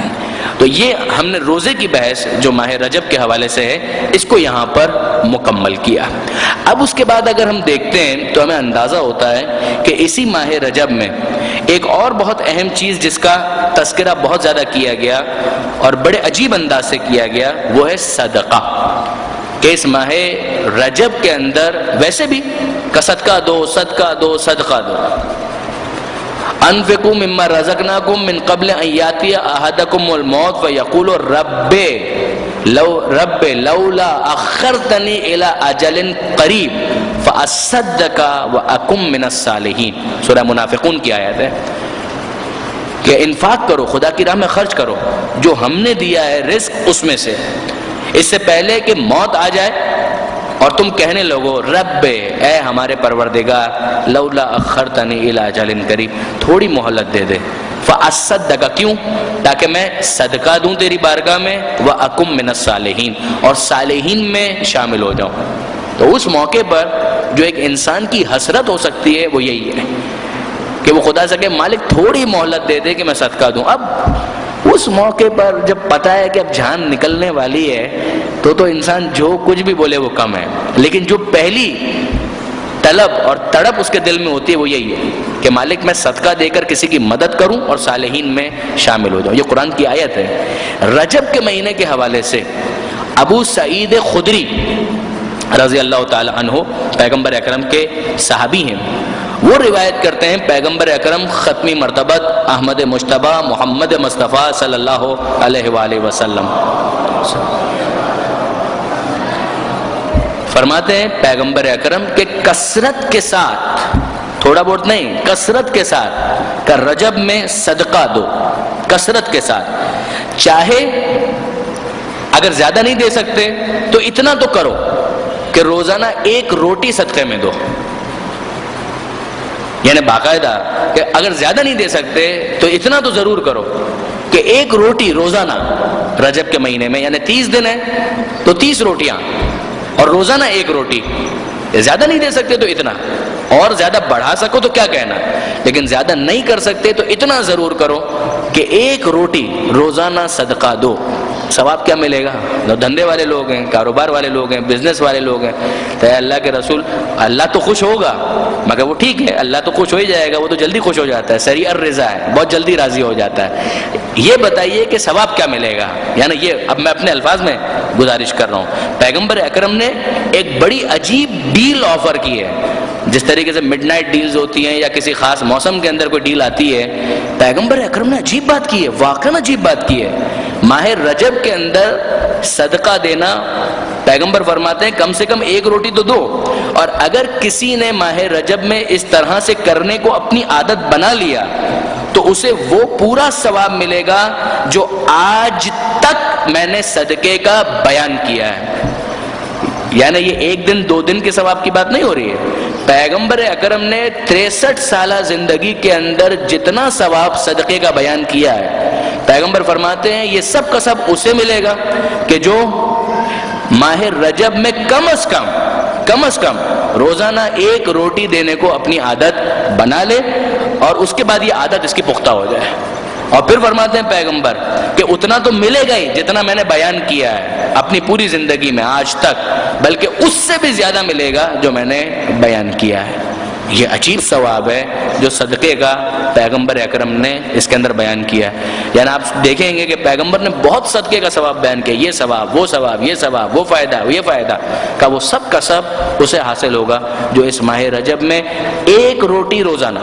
تو یہ ہم نے روزے کی بحث جو ماہ رجب کے حوالے سے ہے اس کو یہاں پر مکمل کیا. اب اس کے بعد اگر ہم دیکھتے ہیں تو ہمیں اندازہ ہوتا ہے کہ اسی ماہ رجب میں ایک اور بہت اہم چیز جس کا تذکرہ بہت زیادہ کیا گیا اور بڑے عجیب انداز سے کیا گیا وہ ہے صدقہ. کہ اس ماہ رجب کے اندر ویسے بھی کہ صدقہ دو انفقوا مما رزقناکم من قبل ان یاتی احدکم الموت فیقول رب لولا اخرتنی الی اجل قریب فاصدق واکن من الصالحین. سورہ منافقون کی آیت ہے کہ انفاق کرو، خدا کی راہ میں خرچ کرو جو ہم نے دیا ہے رزق اس میں سے، اس سے پہلے کہ موت آ جائے اور تم کہنے لگو رب اے ہمارے پروردگار لولا اخرتنی الی اجل قریب، تھوڑی مہلت دے دے. فاصدق، کیوں؟ تاکہ میں صدقہ دوں تیری بارگاہ میں، واکن من الصالحین، اور صالحین میں شامل ہو جاؤں. تو اس موقع پر جو ایک انسان کی حسرت ہو سکتی ہے وہ یہی ہے کہ وہ خدا سے کہ مالک تھوڑی مہلت دے دے کہ میں صدقہ دوں. اب اس موقع پر جب پتہ ہے کہ اب جان نکلنے والی ہے تو انسان جو کچھ بھی بولے وہ کم ہے. لیکن جو پہلی طلب اور تڑپ اس کے دل میں ہوتی ہے وہ یہی ہے کہ مالک میں صدقہ دے کر کسی کی مدد کروں اور صالحین میں شامل ہو جاؤں. یہ قرآن کی آیت ہے. رجب کے مہینے کے حوالے سے ابو سعید خدری رضی اللہ تعالی عنہ پیغمبر اکرم کے صحابی ہیں. وہ روایت کرتے ہیں پیغمبر اکرم ختمی مرتبت احمد مجتبی محمد مصطفیٰ صلی اللہ علیہ وآلہ وسلم فرماتے ہیں پیغمبر اکرم کہ کثرت کے ساتھ، تھوڑا بہت نہیں، کثرت کے ساتھ کہ رجب میں صدقہ دو، کثرت کے ساتھ. چاہے اگر زیادہ نہیں دے سکتے تو اتنا تو کرو کہ روزانہ ایک روٹی صدقے میں دو. یعنی باقاعدہ کہ اگر زیادہ نہیں دے سکتے تو اتنا تو ضرور کرو کہ ایک روٹی روزانہ رجب کے مہینے میں، یعنی 30 دن ہے تو 30 روٹیاں اور روزانہ ایک روٹی. زیادہ نہیں دے سکتے تو اتنا، اور زیادہ بڑھا سکو تو کیا کہنا، لیکن زیادہ نہیں کر سکتے تو اتنا ضرور کرو کہ ایک روٹی روزانہ صدقہ دو. ثواب کیا ملے گا؟ دھندے والے لوگ ہیں، کاروبار والے لوگ ہیں، بزنس والے لوگ ہیں تو اللہ کے رسول اللہ تو خوش ہوگا، مگر وہ ٹھیک ہے اللہ تو خوش ہو ہی جائے گا، وہ تو جلدی خوش ہو جاتا ہے، سریع الرضا ہے، بہت جلدی راضی ہو جاتا ہے. یہ بتائیے کہ ثواب کیا ملے گا؟ یعنی یہ اب میں اپنے الفاظ میں گزارش کر رہا ہوں. پیغمبر اکرم نے ایک بڑی عجیب ڈیل آفر کی ہے. جس طریقے سے مڈ نائٹ ڈیلز ہوتی ہیں یا کسی خاص موسم کے اندر کوئی ڈیل آتی ہے، پیغمبر اکرم نے عجیب بات کی ہے، واقعاً عجیب بات کی ہے. ماہ رجب کے اندر صدقہ دینا، پیغمبر فرماتے ہیں کم سے کم ایک روٹی تو دو، اور اگر کسی نے ماہ رجب میں اس طرح سے کرنے کو اپنی عادت بنا لیا تو اسے وہ پورا ثواب ملے گا جو آج تک میں نے صدقے کا بیان کیا ہے. یعنی یہ ایک دن دو دن کے ثواب کی بات نہیں ہو رہی ہے. پیغمبر اکرم نے 63 سالہ زندگی کے اندر جتنا ثواب صدقے کا بیان کیا ہے، پیغمبر فرماتے ہیں یہ سب کا سب اسے ملے گا کہ جو ماہ رجب میں کم از کم روزانہ ایک روٹی دینے کو اپنی عادت بنا لے، اور اس کے بعد یہ عادت اس کی پختہ ہو جائے. اور پھر فرماتے ہیں پیغمبر کہ اتنا تو ملے گا ہی جتنا میں نے بیان کیا ہے اپنی پوری زندگی میں آج تک، بلکہ اس سے بھی زیادہ ملے گا جو میں نے بیان کیا ہے. یہ عجیب ثواب ہے جو صدقے کا پیغمبر اکرم نے اس کے اندر بیان کیا ہے. یعنی آپ دیکھیں گے کہ پیغمبر نے بہت صدقے کا ثواب بیان کیا، یہ ثواب وہ ثواب، یہ ثواب وہ فائدہ یہ فائدہ کا، وہ سب کا سب اسے حاصل ہوگا جو اس ماہ رجب میں ایک روٹی روزانہ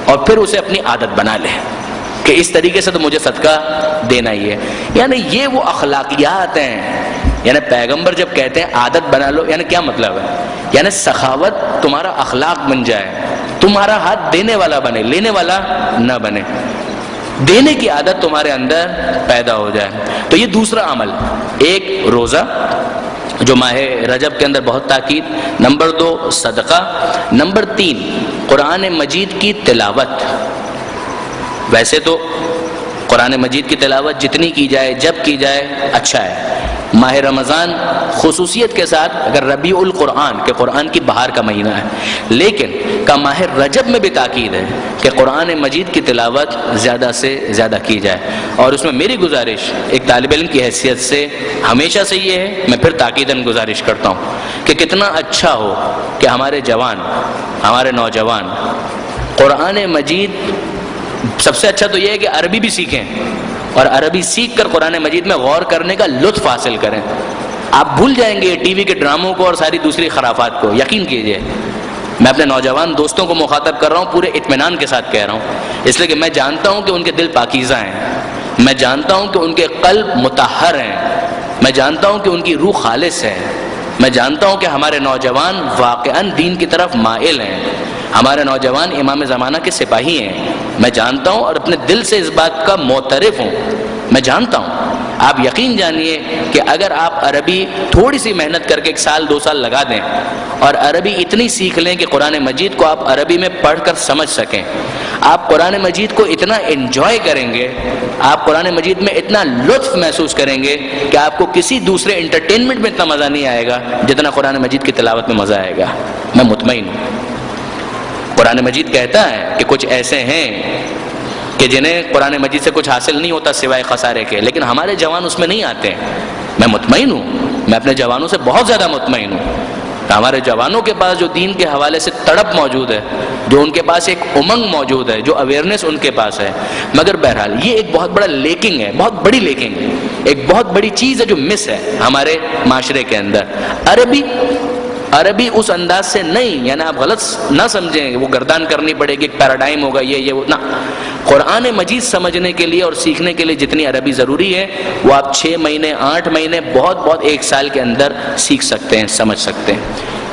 اور پھر اسے اپنی عادت بنا لے کہ اس طریقے سے تو مجھے صدقہ دینا ہی ہے. یعنی یہ وہ اخلاقیات ہیں. یعنی پیغمبر جب کہتے ہیں عادت بنا لو، یعنی کیا مطلب ہے؟ یعنی سخاوت تمہارا اخلاق بن جائے، تمہارا ہاتھ دینے والا بنے، لینے والا نہ بنے، دینے کی عادت تمہارے اندر پیدا ہو جائے. تو یہ دوسرا عمل، ایک روزہ جو ماہ رجب کے اندر بہت تاکید، نمبر 2 صدقہ، نمبر 3 قرآن مجید کی تلاوت. ویسے تو قرآن مجید کی تلاوت جتنی کی جائے جب کی جائے اچھا ہے. ماہ رمضان خصوصیت کے ساتھ اگر ربیع القرآن کہ قرآن کی بہار کا مہینہ ہے، لیکن کا ماہ رجب میں بھی تاکید ہے کہ قرآن مجید کی تلاوت زیادہ سے زیادہ کی جائے. اور اس میں میری گزارش ایک طالب علم کی حیثیت سے ہمیشہ سے یہ ہے، میں پھر تاکیداً گزارش کرتا ہوں کہ کتنا اچھا ہو کہ ہمارے جوان، ہمارے نوجوان قرآن مجید، سب سے اچھا تو یہ ہے کہ عربی بھی سیکھیں اور عربی سیکھ کر قرآن مجید میں غور کرنے کا لطف حاصل کریں. آپ بھول جائیں گے ٹی وی کے ڈراموں کو اور ساری دوسری خرافات کو. یقین کیجئے، میں اپنے نوجوان دوستوں کو مخاطب کر رہا ہوں، پورے اطمینان کے ساتھ کہہ رہا ہوں، اس لیے کہ میں جانتا ہوں کہ ان کے دل پاکیزہ ہیں، میں جانتا ہوں کہ ان کے قلب مطہر ہیں، میں جانتا ہوں کہ ان کی روح خالص ہے، میں جانتا ہوں کہ ہمارے نوجوان واقعاً دین کی طرف مائل ہیں، ہمارے نوجوان امام زمانہ کے سپاہی ہیں. میں جانتا ہوں اور اپنے دل سے اس بات کا معترف ہوں، میں جانتا ہوں. آپ یقین جانیے کہ اگر آپ عربی تھوڑی سی محنت کر کے 1 سال 2 سال لگا دیں اور عربی اتنی سیکھ لیں کہ قرآن مجید کو آپ عربی میں پڑھ کر سمجھ سکیں، آپ قرآن مجید کو اتنا انجوائے کریں گے، آپ قرآن مجید میں اتنا لطف محسوس کریں گے کہ آپ کو کسی دوسرے انٹرٹینمنٹ میں اتنا مزہ نہیں آئے گا جتنا قرآن مجید کی تلاوت میں مزہ آئے گا. میں مطمئن ہوں. قرآن مجید کہتا ہے کہ کچھ ایسے ہیں کہ جنہیں قرآن مجید سے کچھ حاصل نہیں ہوتا سوائے خسارے کے، لیکن ہمارے جوان اس میں نہیں آتے ہیں. میں مطمئن ہوں، میں اپنے جوانوں سے بہت زیادہ مطمئن ہوں. ہمارے جوانوں کے پاس جو دین کے حوالے سے تڑپ موجود ہے، جو ان کے پاس ایک امنگ موجود ہے، جو اویئرنیس ان کے پاس ہے، مگر بہرحال یہ ایک بہت بڑا لیکنگ ہے، بہت بڑی لیکنگ ہے، ایک بہت بڑی چیز ہے جو مس ہے ہمارے معاشرے کے اندر. عربی اس انداز سے نہیں، یعنی آپ غلط نہ سمجھیں وہ گردان کرنی پڑے گی، ایک پیراڈائم ہوگا یہ وہ، نہ. قرآن مجید سمجھنے کے لیے اور سیکھنے کے لیے جتنی عربی ضروری ہے وہ آپ 6 مہینے 8 مہینے بہت 1 سال کے اندر سیکھ سکتے ہیں، سمجھ سکتے ہیں،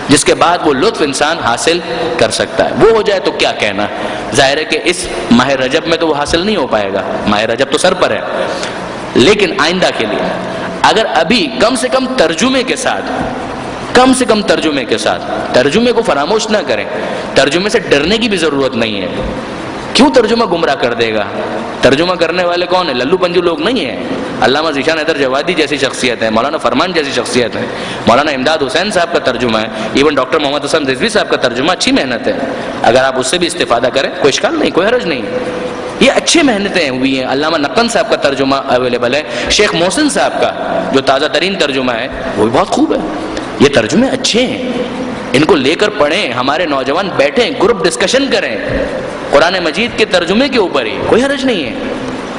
جس کے بعد وہ لطف انسان حاصل کر سکتا ہے. وہ ہو جائے تو کیا کہنا. ظاہر ہے کہ اس ماہ رجب میں تو وہ حاصل نہیں ہو پائے گا، ماہ رجب تو سر پر ہے، لیکن آئندہ کے لیے اگر ابھی کم سے کم ترجمے کے ساتھ، ترجمے کو فراموش نہ کریں. ترجمے سے ڈرنے کی بھی ضرورت نہیں ہے. کیوں ترجمہ گمراہ کر دے گا؟ ترجمہ کرنے والے کون ہیں؟ للو پنجو لوگ نہیں ہیں. علامہ ذیشان حیدر جوادی جیسی شخصیت ہے، مولانا فرمان جیسی شخصیت ہے، مولانا امداد حسین صاحب کا ترجمہ ہے، ایون ڈاکٹر محمد حسن رضوی صاحب کا ترجمہ اچھی محنت ہے. اگر آپ اس سے بھی استفادہ کریں کوئی اشکال نہیں، کوئی حرج نہیں. یہ اچھی محنتیں ہوئی ہیں. علامہ نقن صاحب کا ترجمہ اویلیبل ہے، شیخ محسن صاحب کا جو تازہ ترین ترجمہ ہے وہ بھی بہت خوب ہے. یہ ترجمے اچھے ہیں، ان کو لے کر پڑھیں. ہمارے نوجوان بیٹھیں، گروپ ڈسکشن کریں قرآن مجید کے ترجمے کے اوپر ہی، کوئی حرج نہیں ہے.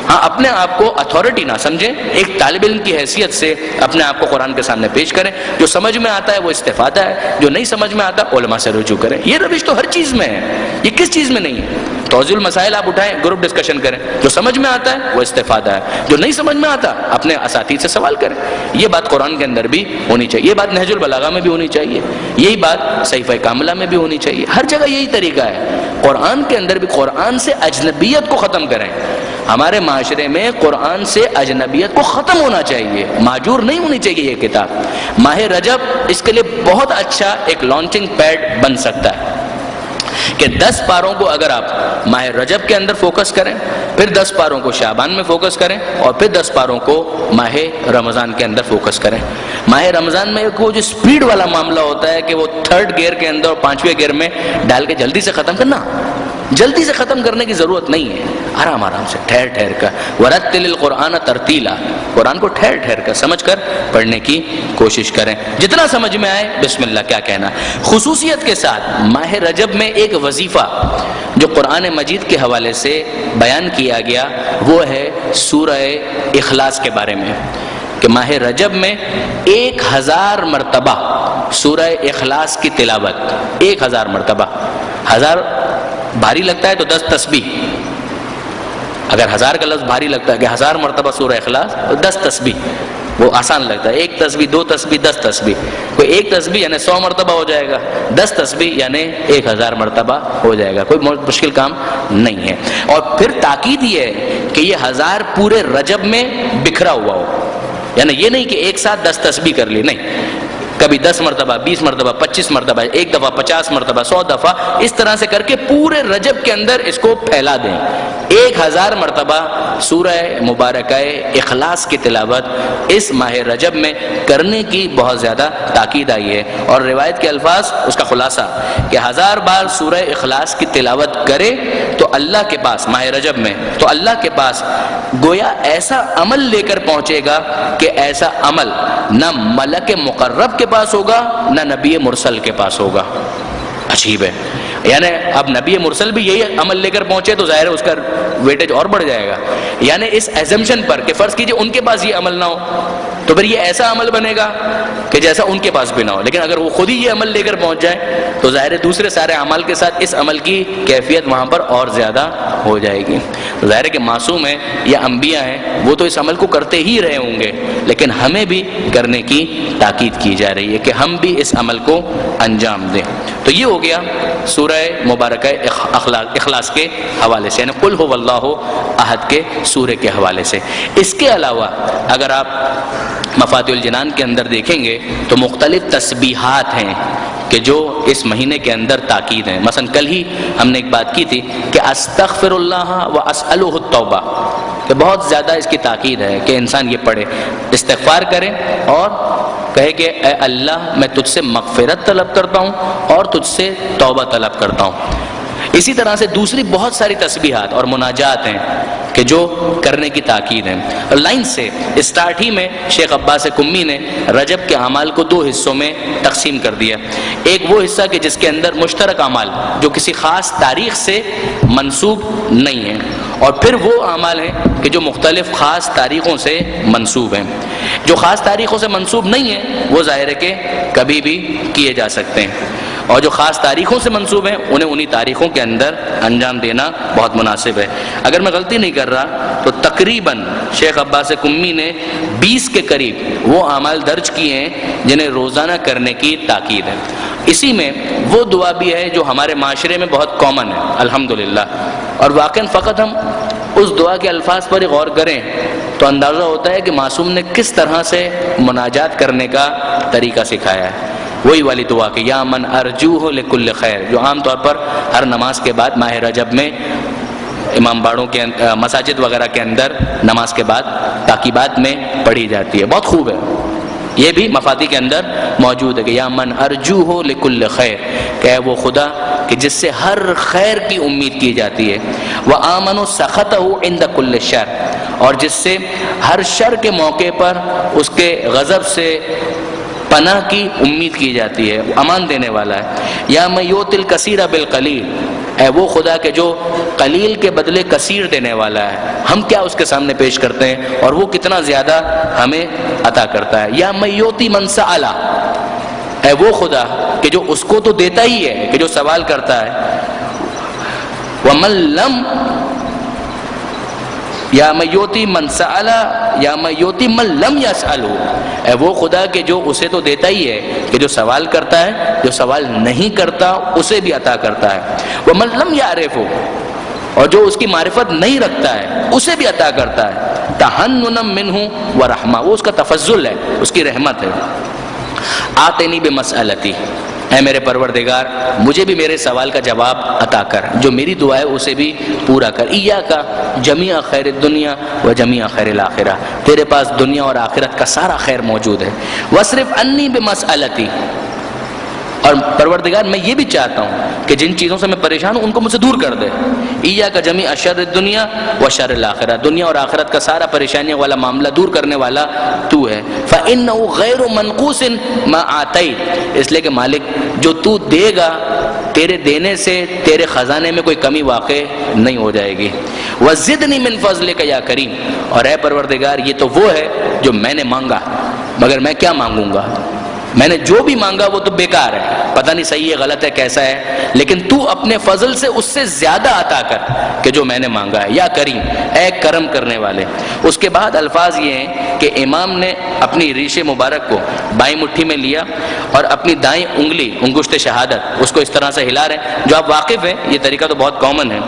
ہاں، اپنے آپ کو اتھارٹی نہ سمجھیں، ایک طالب علم کی حیثیت سے اپنے آپ کو قرآن کے سامنے پیش کریں. جو سمجھ میں آتا ہے وہ استفادہ ہے، جو نہیں سمجھ میں آتا علماء سے رجوع کریں. یہ روش تو ہر چیز میں ہے، یہ کس چیز میں نہیں ہے؟ توضیح المسائل آپ اٹھائیں، گروپ ڈسکشن کریں. جو سمجھ میں آتا ہے وہ استفادہ ہے، جو نہیں سمجھ میں آتا اپنے اساتذہ سے سوال کریں. یہ بات قرآن کے اندر بھی ہونی چاہیے، یہ بات نہج البلاغہ میں بھی ہونی چاہیے، یہی بات صحیفہ کاملہ میں بھی ہونی چاہیے. ہر جگہ یہی طریقہ ہے. قرآن کے اندر بھی قرآن سے اجنبیت کو ختم کریں. ہمارے معاشرے میں قرآن سے اجنبیت کو ختم ہونا چاہیے، مہجور نہیں ہونی چاہیے یہ کتاب۔ ماہ رجب اس کے لیے بہت اچھا ایک لانچنگ پیڈ بن سکتا ہے کہ 10 پاروں کو اگر آپ ماہ رجب کے اندر فوکس کریں، پھر 10 پاروں کو شعبان میں فوکس کریں، اور پھر 10 پاروں کو ماہ رمضان کے اندر فوکس کریں۔ ماہ رمضان میں وہ جو سپیڈ والا معاملہ ہوتا ہے کہ وہ 3rd گیئر کے اندر اور 5ویں گیئر میں ڈال کے جلدی سے ختم کرنا، جلدی سے ختم کرنے کی ضرورت نہیں ہے، آرام آرام سے ٹھہر ٹھہر کر، ورتل القرآن ترتیلا، قرآن کو ٹھہر ٹھہر کر سمجھ کر پڑھنے کی کوشش کریں، جتنا سمجھ میں آئے بسم اللہ کیا کہنا۔ خصوصیت کے ساتھ ماہ رجب میں ایک وظیفہ جو قرآن مجید کے حوالے سے بیان کیا گیا وہ ہے سورہ اخلاص کے بارے میں، کہ ماہ رجب میں 1000 مرتبہ سورہ اخلاص کی تلاوت، 1000 مرتبہ۔ 1000 بھاری لگتا ہے تو 10 تسبیح، اگر 1000 کا لفظ بھاری لگتا ہے کہ 1000 مرتبہ سورہ اخلاص، تو 10 تسبیح وہ آسان لگتا ہے، 1 تسبیح 2 تسبیح 10 تسبیح، کوئی 1 تسبیح یعنی 100 مرتبہ ہو جائے گا، 10 تسبیح یعنی 1000 مرتبہ ہو جائے گا، کوئی مشکل کام نہیں ہے۔ اور پھر تاکید یہ ہے کہ یہ 1000 پورے رجب میں بکھرا ہوا ہو، یعنی یہ نہیں کہ ایک ساتھ 10 تسبیح کر لی، نہیں، کبھی 10 مرتبہ 20 مرتبہ 25 مرتبہ، ایک دفعہ 50 مرتبہ 100 دفعہ، اس طرح سے کر کے پورے رجب کے اندر اس کو پھیلا دیں۔ 1000 مرتبہ سورہ مبارکہ اخلاص کی تلاوت اس ماہ رجب میں کرنے کی بہت زیادہ تاکید آئی ہے، اور روایت کے الفاظ اس کا خلاصہ کہ 1000 بار سورہ اخلاص کی تلاوت کرے تو اللہ کے پاس ماہ رجب میں، تو اللہ کے پاس گویا ایسا عمل لے کر پہنچے گا کہ ایسا عمل نہ ملک مقرب کے پاس ہوگا نہ نبی مرسل کے پاس ہوگا۔ عجیب ہے، یعنی اب نبی مرسل بھی یہی عمل لے کر پہنچے تو ظاہر ہے اس کا ویٹیج اور بڑھ جائے گا، یعنی اس ایزمپشن پر کہ فرض کیجئے ان کے پاس یہ عمل نہ ہو تو پھر یہ ایسا عمل بنے گا کہ جیسا ان کے پاس بھی نہ ہو، لیکن اگر وہ خود ہی یہ عمل لے کر پہنچ جائے تو ظاہر ہے دوسرے سارے اعمال کے ساتھ اس عمل کی کیفیت وہاں پر اور زیادہ ہو جائے گی۔ ظاہر ہے کہ معصوم ہیں یا انبیاء ہیں وہ تو اس عمل کو کرتے ہی رہے ہوں گے، لیکن ہمیں بھی کرنے کی تاکید کی جا رہی ہے کہ ہم بھی اس عمل کو انجام دیں۔ تو یہ ہو گیا سورہ مبارکہ اخلاص کے حوالے سے، یعنی قل هو اللہ احد کے سورہ کے حوالے سے۔ اس کے علاوہ اگر آپ مفاتیح الجنان کے اندر دیکھیں گے تو مختلف تسبیحات ہیں کہ جو اس مہینے کے اندر تاکید ہیں۔ مثلا کل ہی ہم نے ایک بات کی تھی کہ استغفر اللہ و اسألہ التوبہ، کہ بہت زیادہ اس کی تاکید ہے کہ انسان یہ پڑھے، استغفار کرے اور کہے کہ اے اللہ میں تجھ سے مغفرت طلب کرتا ہوں اور تجھ سے توبہ طلب کرتا ہوں۔ اسی طرح سے دوسری بہت ساری تسبیحات اور مناجات ہیں کہ جو کرنے کی تاکید ہے۔ لائن سے اسٹارٹ ہی میں شیخ عباس کمی نے رجب کے اعمال کو 2 حصوں میں تقسیم کر دیا۔ ایک وہ حصہ کہ جس کے اندر مشترک اعمال جو کسی خاص تاریخ سے منسوب نہیں ہیں، اور پھر وہ اعمال ہیں کہ جو مختلف خاص تاریخوں سے منسوب ہیں۔ جو خاص تاریخوں سے منسوب نہیں ہیں وہ ظاہر ہے کہ کبھی بھی کیے جا سکتے ہیں، اور جو خاص تاریخوں سے منسوب ہیں انہیں انہی تاریخوں کے اندر انجام دینا بہت مناسب ہے۔ اگر میں غلطی نہیں کر رہا تو تقریباً شیخ عباس کمی نے 20 کے قریب وہ اعمال درج کیے ہیں جنہیں روزانہ کرنے کی تاکید ہے۔ اسی میں وہ دعا بھی ہے جو ہمارے معاشرے میں بہت کامن ہے الحمدللہ، اور واقعاً فقط ہم اس دعا کے الفاظ پر غور کریں تو اندازہ ہوتا ہے کہ معصوم نے کس طرح سے مناجات کرنے کا طریقہ سکھایا ہے۔ وہی والی دعا کہ یا من ارجوہ لکل خیر، جو عام طور پر ہر نماز کے بعد ماہ رجب میں امام باڑوں کے مساجد وغیرہ کے اندر نماز کے بعد تاکیبات میں پڑھی جاتی ہے، بہت خوب ہے۔ یہ بھی مفاتیح کے اندر موجود ہے کہ یا من ارجوہ لکل خیر، کہ وہ خدا کہ جس سے ہر خیر کی امید کی جاتی ہے، وآمنوا سخطہ عند کل شر، اور جس سے ہر شر کے موقع پر اس کے غضب سے پناہ کی امید کی جاتی ہے، امان دینے والا ہے۔ یا من یؤتی الکثیر بالقلیل، اے وہ خدا کہ جو قلیل کے بدلے کثیر دینے والا ہے، ہم کیا اس کے سامنے پیش کرتے ہیں اور وہ کتنا زیادہ ہمیں عطا کرتا ہے۔ یا من یؤتی من سأل، اے وہ خدا کہ جو اس کو تو دیتا ہی ہے کہ جو سوال کرتا ہے۔ ومن لم، یا من یؤتی من سأل یا من یؤتی من لم یسألہ، اے وہ خدا کہ جو اسے تو دیتا ہی ہے کہ جو سوال کرتا ہے، جو سوال نہیں کرتا اسے بھی عطا کرتا ہے۔ ومن لم یعرفہ، اور جو اس کی معرفت نہیں رکھتا ہے اسے بھی عطا کرتا ہے. تحننا منہ ورحمہ، وہ اس کا تفضل ہے، اس کی رحمت ہے. آتنی بمسألتی، اے میرے پروردگار مجھے بھی میرے سوال کا جواب عطا کر، جو میری دعا ہے اسے بھی پورا کر. ایاکا جمیع خیر الدنیا و جمیع خیر الآخرہ، تیرے پاس دنیا اور آخرت کا سارا خیر موجود ہے. واصرف عنی بمسألتی، اور پروردگار میں یہ بھی چاہتا ہوں کہ جن چیزوں سے میں پریشان ہوں ان کو مجھ سے دور کر دے. ایاکا جمیع شر الدنیا و شر الآخرہ، دنیا اور آخرت کا سارا پریشانیوں والا معاملہ دور کرنے والا تو ہے. فإنه غیر منقوص ما آتیت، اس لیے کہ مالک جو تو دے گا تیرے دینے سے تیرے خزانے میں کوئی کمی واقع نہیں ہو جائے گی. وزدنی من فضلک یا کریم، اور اے پروردگار یہ تو وہ ہے جو میں نے مانگا، مگر میں کیا مانگوں گا، میں نے جو بھی مانگا وہ تو بیکار ہے، پتہ نہیں صحیح ہے غلط ہے کیسا ہے، لیکن تو اپنے فضل سے اس سے زیادہ عطا کر کہ جو میں نے مانگا ہے. یا کریم، اے کرم کرنے والے. اس کے بعد الفاظ یہ ہیں کہ امام نے اپنی ریش مبارک کو بائیں مٹھی میں لیا اور اپنی دائیں انگلی انگشت شہادت اس کو اس طرح سے ہلا رہے ہیں. جو آپ واقف ہیں یہ طریقہ تو بہت کامن ہے.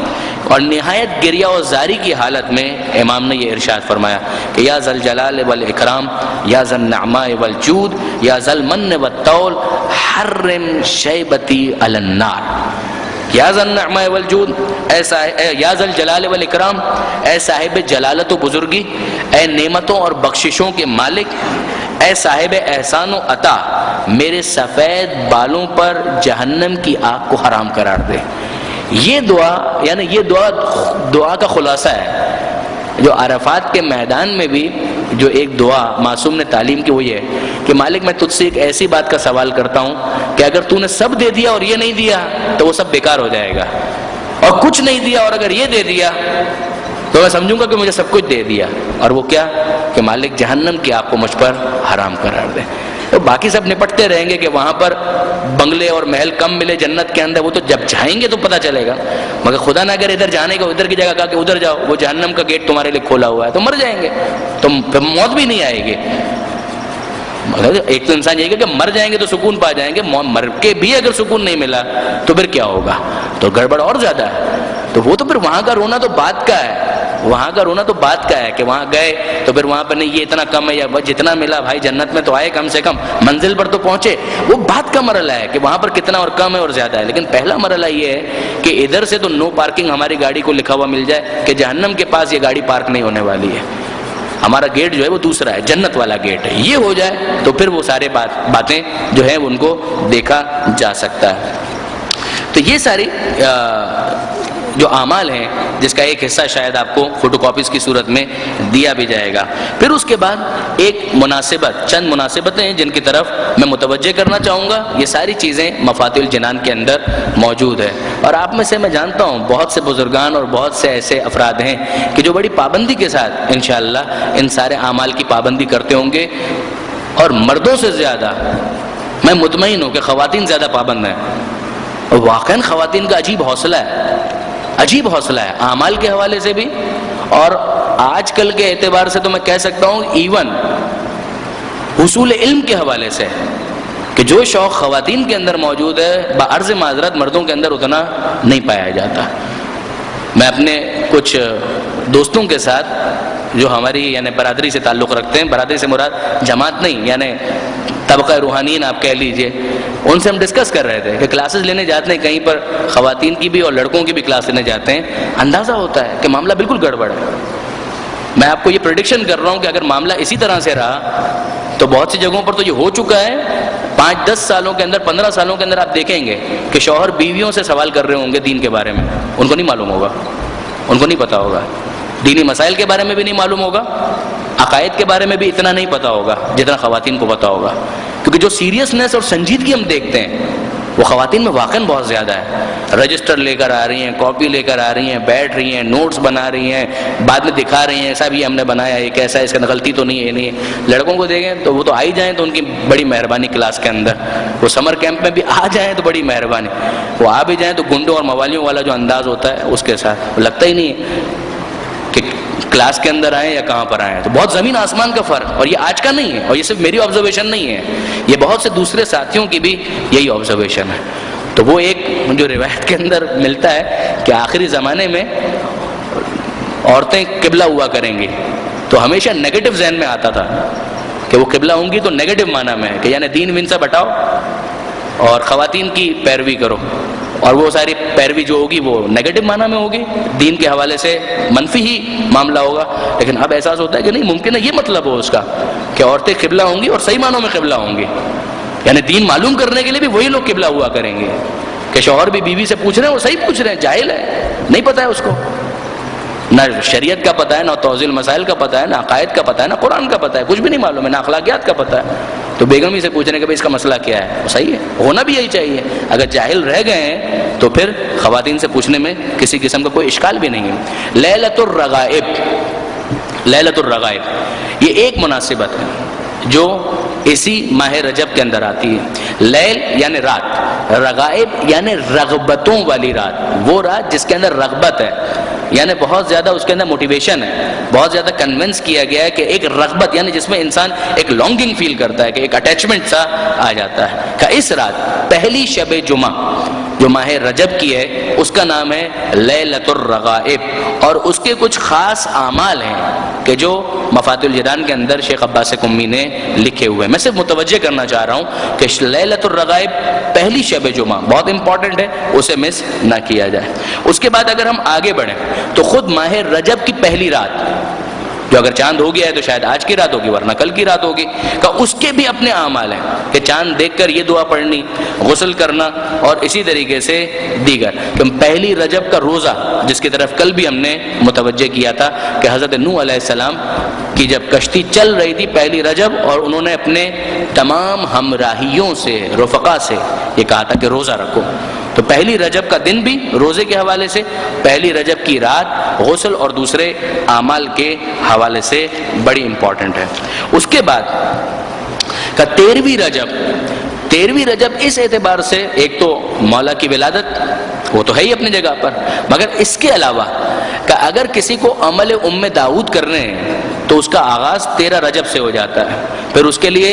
اور نہایت گریہ و زاری کی حالت میں امام نے یہ ارشاد فرمایا کہ یا ذل جلال والاکرام، یا ذل نعماء والجود، یا ذل من والطول، حرم شیبتی علی النار. یا ذل نعماء والجود، یا ذل جلال والاکرام، اے صاحب جلالت و بزرگی، اے نعمتوں اور بخششوں کے مالک، اے صاحب احسان و عطا، میرے سفید بالوں پر جہنم کی آگ کو حرام قرار دے. یہ دعا یعنی یہ دعا کا خلاصہ ہے. جو عرفات کے میدان میں بھی جو ایک دعا معصوم نے تعلیم کی وہ یہ ہے کہ مالک میں تجھ سے ایک ایسی بات کا سوال کرتا ہوں کہ اگر تو نے سب دے دیا اور یہ نہیں دیا تو وہ سب بیکار ہو جائے گا، اور کچھ نہیں دیا اور اگر یہ دے دیا تو میں سمجھوں گا کہ مجھے سب کچھ دے دیا. اور وہ کیا کہ مالک جہنم کی آپ کو مجھ پر حرام قرار دے. تو باقی سب نپٹتے رہیں گے کہ وہاں پر بنگلے اور محل کم ملے جنت کے اندر، وہ تو جب جائیں گے تو پتہ چلے گا. مگر خدا نہ اگر ادھر جانے کا ادھر کی جگہ کہا کہ ادھر جاؤ، وہ جہنم کا گیٹ تمہارے لیے کھولا ہوا ہے، تو مر جائیں گے، تو موت بھی نہیں آئے گی. مگر ایک تو انسان یہی کہ مر جائیں گے تو سکون پا جائیں گے، مر کے بھی اگر سکون نہیں ملا تو پھر کیا ہوگا، تو گڑبڑ اور زیادہ ہے. تو وہ تو پھر وہاں کا رونا تو بات کا ہے، وہاں کا رونا تو بات کا ہے کہ وہاں گئے تو پھر وہاں پر نہیں یہ اتنا کم ہے یا جتنا ملا بھائی جنت میں تو آئے کم سے کم منزل پر تو پہنچے. وہ بات کا مرحلہ ہے کہ وہاں پر کتنا اور کم ہے اور زیادہ ہے. لیکن پہلا مرحلہ یہ ہے کہ ادھر سے تو نو پارکنگ ہماری گاڑی کو لکھا ہوا مل جائے کہ جہنم کے پاس یہ گاڑی پارک نہیں ہونے والی ہے، ہمارا گیٹ جو ہے وہ دوسرا ہے، جنت والا گیٹ ہے. یہ ہو جائے تو پھر وہ سارے باتیں جو ہیں ان کو دیکھا جا سکتا ہے. تو یہ ساری جو اعمال ہیں جس کا ایک حصہ شاید آپ کو فوٹو کاپیز کی صورت میں دیا بھی جائے گا. پھر اس کے بعد ایک چند مناسبتیں ہیں جن کی طرف میں متوجہ کرنا چاہوں گا. یہ ساری چیزیں مفاتیح الجنان کے اندر موجود ہے، اور آپ میں سے میں جانتا ہوں بہت سے بزرگان اور بہت سے ایسے افراد ہیں کہ جو بڑی پابندی کے ساتھ انشاءاللہ ان سارے اعمال کی پابندی کرتے ہوں گے. اور مردوں سے زیادہ میں مطمئن ہوں کہ خواتین زیادہ پابند ہیں. اور واقعاً خواتین کا عجیب حوصلہ ہے اعمال کے حوالے سے بھی، اور آج کل کے اعتبار سے تو میں کہہ سکتا ہوں ایون حصول علم کے حوالے سے کہ جو شوق خواتین کے اندر موجود ہے بعرض معذرت مردوں کے اندر اتنا نہیں پایا جاتا. میں اپنے کچھ دوستوں کے ساتھ جو ہماری یعنی برادری سے تعلق رکھتے ہیں، برادری سے مراد جماعت نہیں یعنی طبقہ روحانیین آپ کہہ لیجئے، ان سے ہم ڈسکس کر رہے تھے کہ کلاسز لینے جاتے ہیں کہیں پر خواتین کی بھی اور لڑکوں کی بھی کلاس لینے جاتے ہیں، اندازہ ہوتا ہے کہ معاملہ بالکل گڑبڑ ہے. میں آپ کو یہ پریڈکشن کر رہا ہوں کہ اگر معاملہ اسی طرح سے رہا تو بہت سی جگہوں پر تو یہ ہو چکا ہے. 5-10 سالوں کے اندر 15 سالوں کے اندر آپ دیکھیں گے کہ شوہر بیویوں سے سوال کر رہے ہوں گے دین کے بارے میں، ان کو نہیں معلوم ہوگا، ان کو نہیں پتا ہوگا، دینی مسائل کے بارے میں بھی نہیں معلوم ہوگا، عقائد کے بارے میں بھی اتنا نہیں پتا ہوگا جتنا خواتین کو پتا ہوگا. کیونکہ جو سیریسنیس اور سنجیدگی ہم دیکھتے ہیں وہ خواتین میں واقعاً بہت زیادہ ہے. رجسٹر لے کر آ رہی ہیں، کاپی لے کر آ رہی ہیں، بیٹھ رہی ہیں، نوٹس بنا رہی ہیں، بعد میں دکھا رہی ہیں ایسا بھی ہم نے بنایا ہے، کیسا ہے، اس کا غلطی تو نہیں ہے. یہ نہیں ہے. لڑکوں کو دیکھیں تو وہ تو آئی جائیں تو ان کی بڑی مہربانی کلاس کے اندر، وہ سمر کیمپ میں بھی آ جائیں تو بڑی مہربانی، وہ آ بھی جائیں تو گنڈوں اور موالیوں والا جو انداز ہوتا ہے اس کے ساتھ لگتا ہی نہیں ہے کہ کلاس کے اندر آئیں یا کہاں پر آئیں. تو بہت زمین آسمان کا فرق، اور یہ آج کا نہیں ہے، اور یہ صرف میری آبزرویشن نہیں ہے، یہ بہت سے دوسرے ساتھیوں کی بھی یہی آبزرویشن ہے. تو وہ ایک جو روایت کے اندر ملتا ہے کہ آخری زمانے میں عورتیں قبلہ ہوا کریں گی، تو ہمیشہ نیگیٹو ذہن میں آتا تھا کہ وہ قبلہ ہوں گی تو نیگیٹو معنی میں ہے کہ یعنی دین وین سے بٹاؤ اور خواتین کی پیروی کرو، اور وہ ساری پیروی جو ہوگی وہ نیگیٹو معنی میں ہوگی، دین کے حوالے سے منفی ہی معاملہ ہوگا۔ لیکن اب احساس ہوتا ہے کہ نہیں، ممکن ہے یہ مطلب ہو اس کا کہ عورتیں قبلہ ہوں گی اور صحیح معنوں میں قبلہ ہوں گی، یعنی دین معلوم کرنے کے لیے بھی وہی لوگ قبلہ ہوا کریں گے کہ شوہر بھی بیوی سے پوچھ رہے ہیں، وہ صحیح پوچھ رہے ہیں، جاہل ہے، نہیں پتہ ہے اس کو، نہ شریعت کا پتہ ہے، نہ توضیح المسائل کا پتہ ہے، نہ عقائد کا پتہ ہے، نہ قرآن کا پتہ ہے، کچھ بھی نہیں معلوم ہے، نہ اخلاقیات کا پتہ ہے، تو بیگم ہی سے پوچھنے کہ بھائی اس کا مسئلہ کیا ہے، وہ صحیح ہے، ہونا بھی یہی چاہیے۔ اگر جاہل رہ گئے ہیں تو پھر خواتین سے پوچھنے میں کسی قسم کا کوئی اشکال بھی نہیں ہے۔ لیلۃ الرغائب، لیلۃ الرغائب یہ ایک مناسبت ہے جو اسی ماہ رجب کے اندر آتی ہے۔ لیل یعنی رات، رغائب یعنی رغبتوں والی رات، وہ رات جس کے اندر رغبت ہے، یعنی بہت زیادہ اس کے اندر موٹیویشن ہے، بہت زیادہ کنونس کیا گیا ہے کہ ایک رغبت، یعنی جس میں انسان ایک لانگنگ فیل کرتا ہے، کہ ایک اٹیچمنٹ سا آ جاتا ہے، کہ اس رات پہلی شب جمعہ جو ماہ رجب کی ہے اس کا نام ہے لیلۃ الرغائب، اور اس کے کچھ خاص اعمال ہیں کہ جو مفاتیح الجنان کے اندر شیخ عباس قمی نے لکھے ہوئے ہیں۔ میں صرف متوجہ کرنا چاہ رہا ہوں کہ لیلۃ الرغائب پہلی شب جمعہ بہت امپورٹنٹ ہے، اسے مس نہ کیا جائے۔ اس کے بعد اگر ہم آگے بڑھیں تو خود ماہ رجب کی پہلی رات جو اگر چاند ہو گیا ہے تو شاید آج کی رات ہوگی ورنہ کل کی رات ہوگی، کہ اس کے بھی اپنے اعمال ہیں کہ چاند دیکھ کر یہ دعا پڑھنی، غسل کرنا، اور اسی طریقے سے دیگر۔ کہ پہلی رجب کا روزہ جس کی طرف کل بھی ہم نے متوجہ کیا تھا کہ حضرت نوح علیہ السلام کی جب کشتی چل رہی تھی پہلی رجب، اور انہوں نے اپنے تمام ہمراہیوں سے، رفقا سے یہ کہا تھا کہ روزہ رکھو، تو پہلی رجب کا دن بھی روزے کے حوالے سے، پہلی رجب کی رات غسل اور دوسرے اعمال کے حوالے سے بڑی امپورٹنٹ ہے۔ اس کے بعد کا 13ویں رجب اس اعتبار سے ایک تو مولا کی ولادت وہ تو ہے ہی اپنی جگہ پر، مگر اس کے علاوہ کہ اگر کسی کو عمل داؤد کرنے ہیں تو اس کا آغاز 13 رجب سے ہو جاتا ہے، پھر اس کے لیے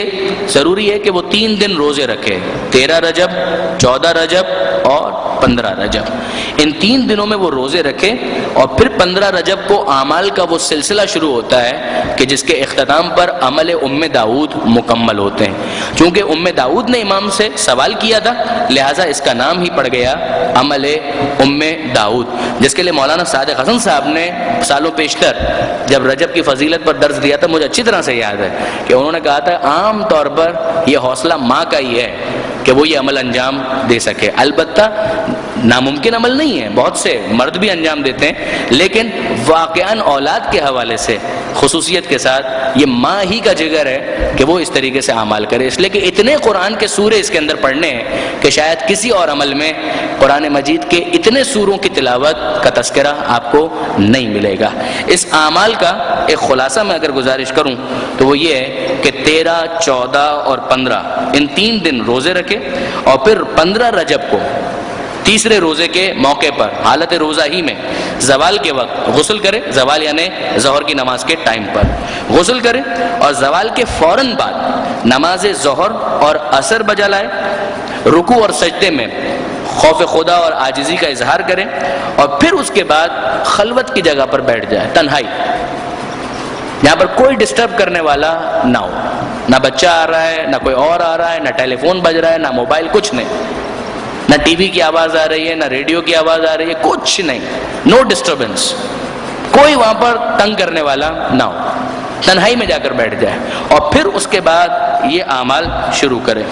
ضروری ہے کہ وہ 3 دن روزے رکھے، 13 رجب، 14 رجب اور 15 رجب، ان 3 دنوں میں وہ روزے رکھے، اور پھر 15 رجب کو اعمال کا وہ سلسلہ شروع ہوتا ہے کہ جس کے اختتام پر عمل داؤد مکمل ہوتے ہیں۔ چونکہ داؤد نے امام سے سوال کیا تھا لہٰذا اس کا نام ہی پڑ گیا عمل داؤد، جس کے لیے مولانا صادق حسن صاحب نے سالوں پیشتر جب رجب کی فضیلت پر درس دیا تھا، مجھے اچھی طرح سے یاد ہے کہ انہوں نے کہا تھا عام طور پر یہ حوصلہ ماں کا ہی ہے کہ وہ یہ عمل انجام دے سکے، البتہ ناممکن عمل نہیں ہے، بہت سے مرد بھی انجام دیتے ہیں، لیکن واقعاً اولاد کے حوالے سے خصوصیت کے ساتھ یہ ماں ہی کا جگر ہے کہ وہ اس طریقے سے اعمال کرے، اس لیے کہ اتنے قرآن کے سورے اس کے اندر پڑھنے ہیں کہ شاید کسی اور عمل میں قرآن مجید کے اتنے سوروں کی تلاوت کا تذکرہ آپ کو نہیں ملے گا۔ اس اعمال کا ایک خلاصہ میں اگر گزارش کروں تو وہ یہ ہے کہ 13، 14 اور 15 ان 3 دن روزے رکھے، اور پھر 15 رجب کو تیسرے روزے کے موقع پر حالت روزہ ہی میں زوال کے وقت غسل کرے، زوال یعنی ظہر کی نماز کے ٹائم پر غسل کرے، اور زوال کے فوراً بعد نماز ظہر اور عصر بجا لائے، رکوع اور سجدے میں خوف خدا اور عاجزی کا اظہار کرے، اور پھر اس کے بعد خلوت کی جگہ پر بیٹھ جائے، تنہائی، یہاں پر کوئی ڈسٹرب کرنے والا نہ ہو، نہ بچہ آ رہا ہے، نہ کوئی اور آ رہا ہے، نہ ٹیلی فون بج رہا ہے، نہ موبائل، کچھ نہیں، نہ ٹی وی کی آواز آ رہی ہے، نہ ریڈیو کی آواز آ رہی ہے، کچھ نہیں، نو ڈسٹربنس، کوئی وہاں پر تنگ کرنے والا نہ ہو، تنہائی میں جا کر بیٹھ جائے، اور پھر اس کے بعد یہ اعمال شروع کرے۔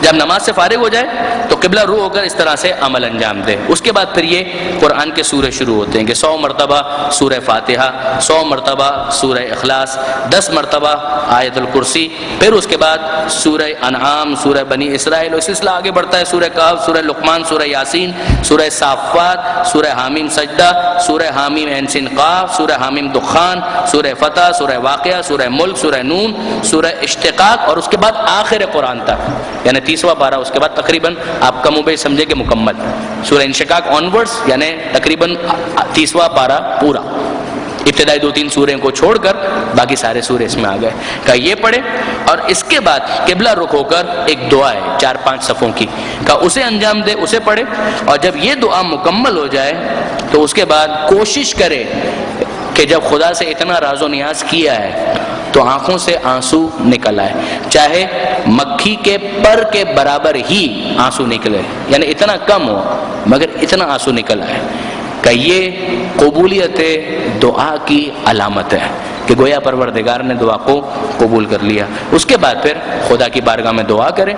جب نماز سے فارغ ہو جائے تو قبلہ رو ہو کر اس طرح سے عمل انجام دے۔ اس کے بعد پھر یہ قرآن کے سورے شروع ہوتے ہیں کہ 100 مرتبہ سورہ فاتحہ، 100 مرتبہ سورہ اخلاص، 10 مرتبہ آیت الکرسی، پھر اس کے بعد سورہ انعام، سورہ بنی اسرائیل، اس سلسلہ آگے بڑھتا ہے، سورہ کہف، سورہ لقمان، سورہ یاسین، سورہ صافات، سورہ حامیم سجدہ، سورہ حامیم عین سین قاف، سورہ حامیم دخان، سورہ فتح، سورہ واقعہ، سورہ ملک، سورہ نون، سورہ اشتقاق، اور اس کے بعد آخر قرآن تک یعنی 30واں پارہ، اس کے بعد تقریباً آپ کم و بیش سمجھے کہ مکمل، سورہ انشقاق آنورڈز یعنی تقریباً 30واں پارہ پورا۔ ابتدائی 2-3 سوریں کو چھوڑ کر باقی سارے سورے اس میں آ گئے. کہا یہ پڑھے اور اس کے بعد قبلہ رخ ہو کر ایک دعا ہے 4-5 صفوں کی، کہا اسے انجام دے، اسے پڑھے، اور جب یہ دعا مکمل ہو جائے تو اس کے بعد کوشش کرے کہ جب خدا سے اتنا راز و نیاز کیا ہے تو آنکھوں سے آنسو نکل آئے، چاہے مکھی کے پر کے برابر ہی آنسو نکلے، یعنی اتنا کم ہو مگر اتنا آنسو نکل آئے. کہ یہ قبولیت دعا کی علامت ہے کہ گویا پروردگار نے دعا کو قبول کر لیا. اس کے بعد پھر خدا کی بارگاہ میں دعا کریں،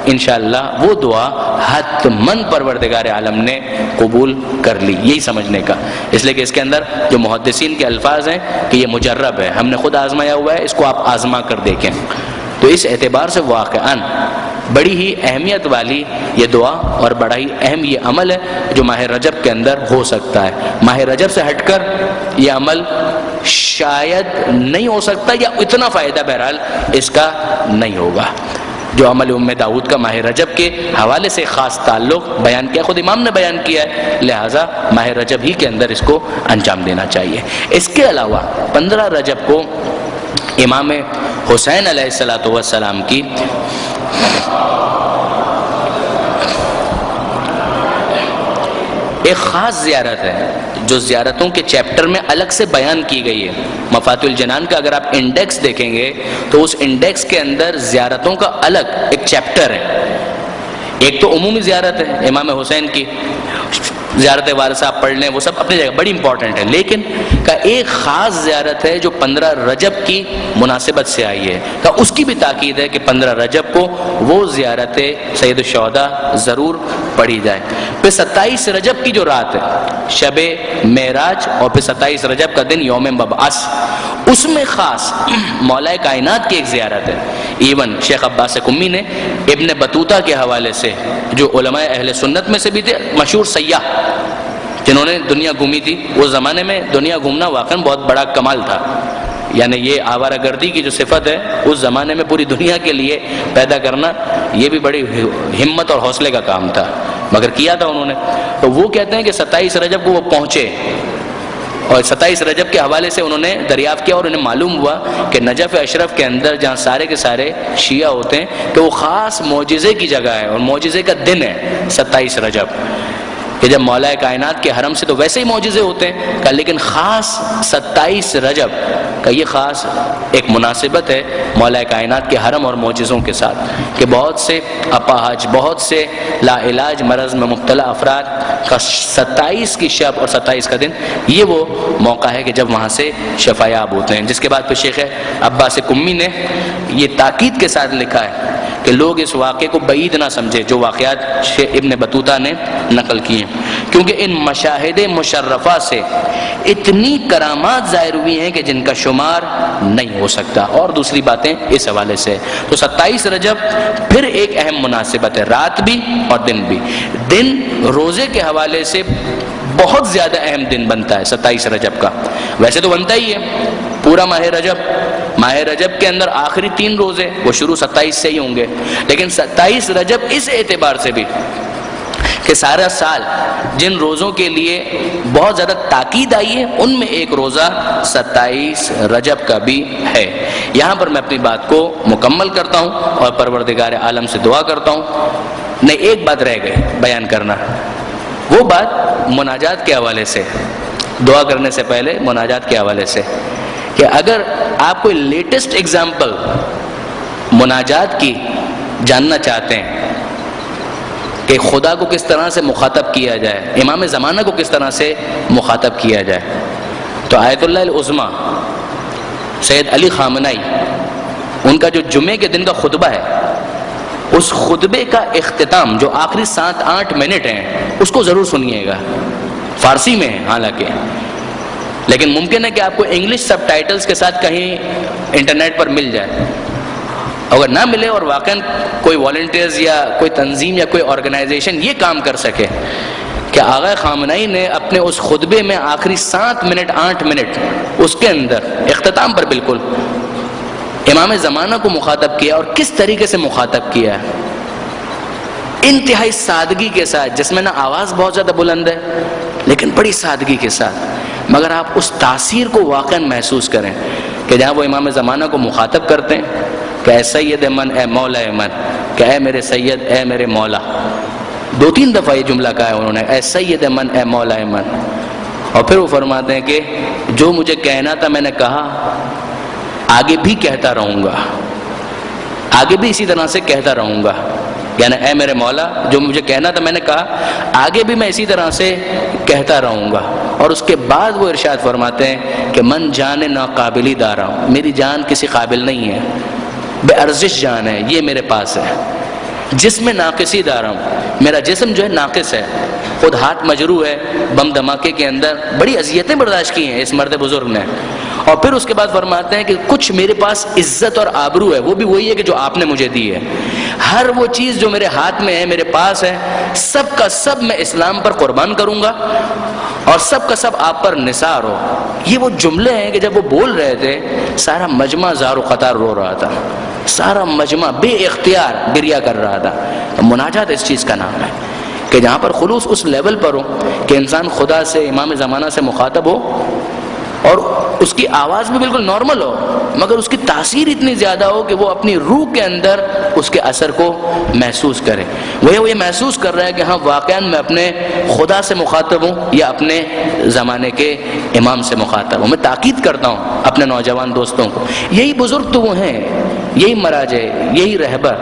انشاءاللہ وہ دعا حتماً پروردگار عالم نے قبول کر لی. یہی سمجھنے کا، اس لیے کہ اس کے اندر جو محدثین کے الفاظ ہیں کہ یہ مجرب ہے، ہم نے خود آزمایا ہوا ہے، اس کو آپ آزما کر دیکھیں. تو اس اعتبار سے واقعاً بڑی ہی اہمیت والی یہ دعا اور بڑا ہی اہم یہ عمل ہے جو ماہ رجب کے اندر ہو سکتا ہے. ماہ رجب سے ہٹ کر یہ عمل شاید نہیں ہو سکتا، یا اتنا فائدہ بہرحال اس کا نہیں ہوگا. جو عمل ام داؤد کا ماہ رجب کے حوالے سے خاص تعلق بیان کیا، خود امام نے بیان کیا ہے، لہٰذا ماہ رجب ہی کے اندر اس کو انجام دینا چاہیے. اس کے علاوہ 15 رجب کو امام حسین علیہ السلام کی ایک خاص زیارت ہے جو زیارتوں کے چیپٹر میں الگ سے بیان کی گئی ہے. مفاتح الجنان کا اگر آپ انڈیکس دیکھیں گے تو اس انڈیکس کے اندر زیارتوں کا الگ ایک چیپٹر ہے. ایک تو عمومی زیارت ہے امام حسین کی، زیارت وارثہ آپ پڑھ لیں، وہ سب اپنی جگہ بڑی امپورٹنٹ ہے، لیکن کا ایک خاص زیارت ہے جو 15 رجب کی مناسبت سے آئی ہے. کا اس کی بھی تاکید ہے کہ 15 رجب کو وہ زیارت سید الشہداء ضرور پڑھی جائے. پھر 27 رجب کی جو رات ہے شب معراج، اور پھر 27 رجب کا دن یوم مبعث، اس میں خاص مولا کائنات کی ایک زیارت ہے. ایون شیخ عباس قمی نے ابن بطوطہ کے حوالے سے، جو علماء اہل سنت میں سے بھی تھے، مشہور سیاح جنہوں نے دنیا گھومی تھی، اس زمانے میں دنیا گھومنا واقعا بہت بڑا کمال تھا. یعنی یہ آوارہ گردی کی جو صفت ہے اس زمانے میں پوری دنیا کے لیے پیدا کرنا، یہ بھی بڑی ہمت اور حوصلے کا کام تھا، مگر کیا تھا انہوں نے. تو وہ کہتے ہیں کہ 27 رجب کو وہ پہنچے، اور 27 رجب کے حوالے سے انہوں نے دریافت کیا اور انہیں معلوم ہوا کہ نجف اشرف کے اندر جہاں سارے کے سارے شیعہ ہوتے ہیں کہ وہ خاص معجزے کی جگہ ہے اور معجزے کا دن ہے 27 رجب، کہ جب مولا کائنات کے حرم سے تو ویسے ہی معجزے ہوتے ہیں، لیکن خاص 27 رجب کا یہ خاص ایک مناسبت ہے مولا کائنات کے حرم اور معجزوں کے ساتھ، کہ بہت سے اپاہج، بہت سے لا علاج مرض میں مبتلا افراد کا 27 کی شب اور 27 کا دن یہ وہ موقع ہے کہ جب وہاں سے شفا یاب ہوتے ہیں. جس کے بعد پھر شیخ عباس قمی نے یہ تاکید کے ساتھ لکھا ہے کہ لوگ اس واقعے کو بعید نہ سمجھے جو واقعات ابن بطوطہ نے نقل کی ہیں، کیونکہ ان مشاہد مشرفہ سے اتنی کرامات ظاہر ہوئی ہیں کہ جن کا شمار نہیں ہو سکتا. اور دوسری باتیں اس حوالے سے، تو 27 رجب پھر ایک اہم مناسبت ہے، رات بھی اور دن بھی. دن روزے کے حوالے سے بہت زیادہ اہم دن بنتا ہے 27 رجب کا، ویسے تو بنتا ہی ہے پورا ماہ رجب کے اندر آخری 3 روزے وہ شروع 27 سے ہی ہوں گے، لیکن 27 رجب اس اعتبار سے بھی کہ سارا سال جن روزوں کے لیے بہت زیادہ تاکید آئی ہے ان میں ایک روزہ 27 رجب کا بھی ہے. یہاں پر میں اپنی بات کو مکمل کرتا ہوں اور پروردگار عالم سے دعا کرتا ہوں. نہیں، ایک بات رہ گئی بیان کرنا، وہ بات مناجات کے حوالے سے، دعا کرنے سے پہلے مناجات کے حوالے سے، کہ اگر آپ کوئی لیٹسٹ ایگزامپل مناجات کی جاننا چاہتے ہیں کہ خدا کو کس طرح سے مخاطب کیا جائے، امام زمانہ کو کس طرح سے مخاطب کیا جائے، تو آیت اللہ العظمیٰ سید علی خامنائی ان کا جو جمعے کے دن کا خطبہ ہے، اس خطبے کا اختتام جو آخری 7-8 منٹ ہیں اس کو ضرور سنیے گا. فارسی میں ہے حالانکہ، لیکن ممکن ہے کہ آپ کو انگلش سب ٹائٹلز کے ساتھ کہیں انٹرنیٹ پر مل جائے. اگر نہ ملے اور واقعاً کوئی والنٹیئرز یا کوئی تنظیم یا کوئی آرگنائزیشن یہ کام کر سکے کہ آغا خامنائی نے اپنے اس خطبے میں آخری 7 منٹ 8 منٹ اس کے اندر اختتام پر بالکل امام زمانہ کو مخاطب کیا، اور کس طریقے سے مخاطب کیا ہے، انتہائی سادگی کے ساتھ، جس میں نہ آواز بہت زیادہ بلند ہے لیکن بڑی سادگی کے ساتھ. مگر آپ اس تاثیر کو واقعا محسوس کریں کہ جہاں وہ امام زمانہ کو مخاطب کرتے ہیں کہ اے سید من، اے مولا من، کہ اے میرے سید، اے میرے مولا. 2-3 دفعہ یہ جملہ کہا ہے انہوں نے، اے سید من، اے مولا من. اور پھر وہ فرماتے ہیں کہ جو مجھے کہنا تھا میں نے کہا، آگے بھی کہتا رہوں گا، آگے بھی اسی طرح سے کہتا رہوں گا. یعنی اے میرے مولا، جو مجھے کہنا تھا میں نے کہا، آگے بھی میں اسی طرح سے کہتا رہوں گا. اور اس کے بعد وہ ارشاد فرماتے ہیں کہ من جان ناقابلی دارا، میری جان کسی قابل نہیں ہے، بے ارزش جان ہے، یہ میرے پاس ہے. جسم ناقصی دارا، میرا جسم جو ہے ناقص ہے، خود ہاتھ مجروح ہے، بم دھماکے کے اندر بڑی اذیتیں برداشت کی ہیں اس مرد بزرگ نے. اور پھر اس کے بعد فرماتے ہیں کہ کچھ میرے پاس عزت اور آبرو ہے، وہ بھی وہی ہے کہ جو آپ نے مجھے دی ہے. ہر وہ چیز جو میرے ہاتھ میں ہے، میرے پاس ہے، سب کا سب میں اسلام پر قربان کروں گا اور سب کا سب آپ پر نثار ہو. یہ وہ جملے ہیں کہ جب وہ بول رہے تھے سارا مجمع زار و قطار رو رہا تھا، سارا مجمع بے اختیار گریہ کر رہا تھا. مناجات اس چیز کا نام ہے کہ جہاں پر خلوص اس لیول پر ہو کہ انسان خدا سے، امام زمانہ سے مخاطب ہو اور اس کی آواز بھی بالکل نارمل ہو، مگر اس کی تاثیر اتنی زیادہ ہو کہ وہ اپنی روح کے اندر اس کے اثر کو محسوس کرے. وہ یہ محسوس کر رہا ہے کہ ہاں واقعاً میں اپنے خدا سے مخاطب ہوں یا اپنے زمانے کے امام سے مخاطب ہوں. میں تاکید کرتا ہوں اپنے نوجوان دوستوں کو، یہی بزرگ تو وہ ہیں، یہی مراجع، یہی رہبر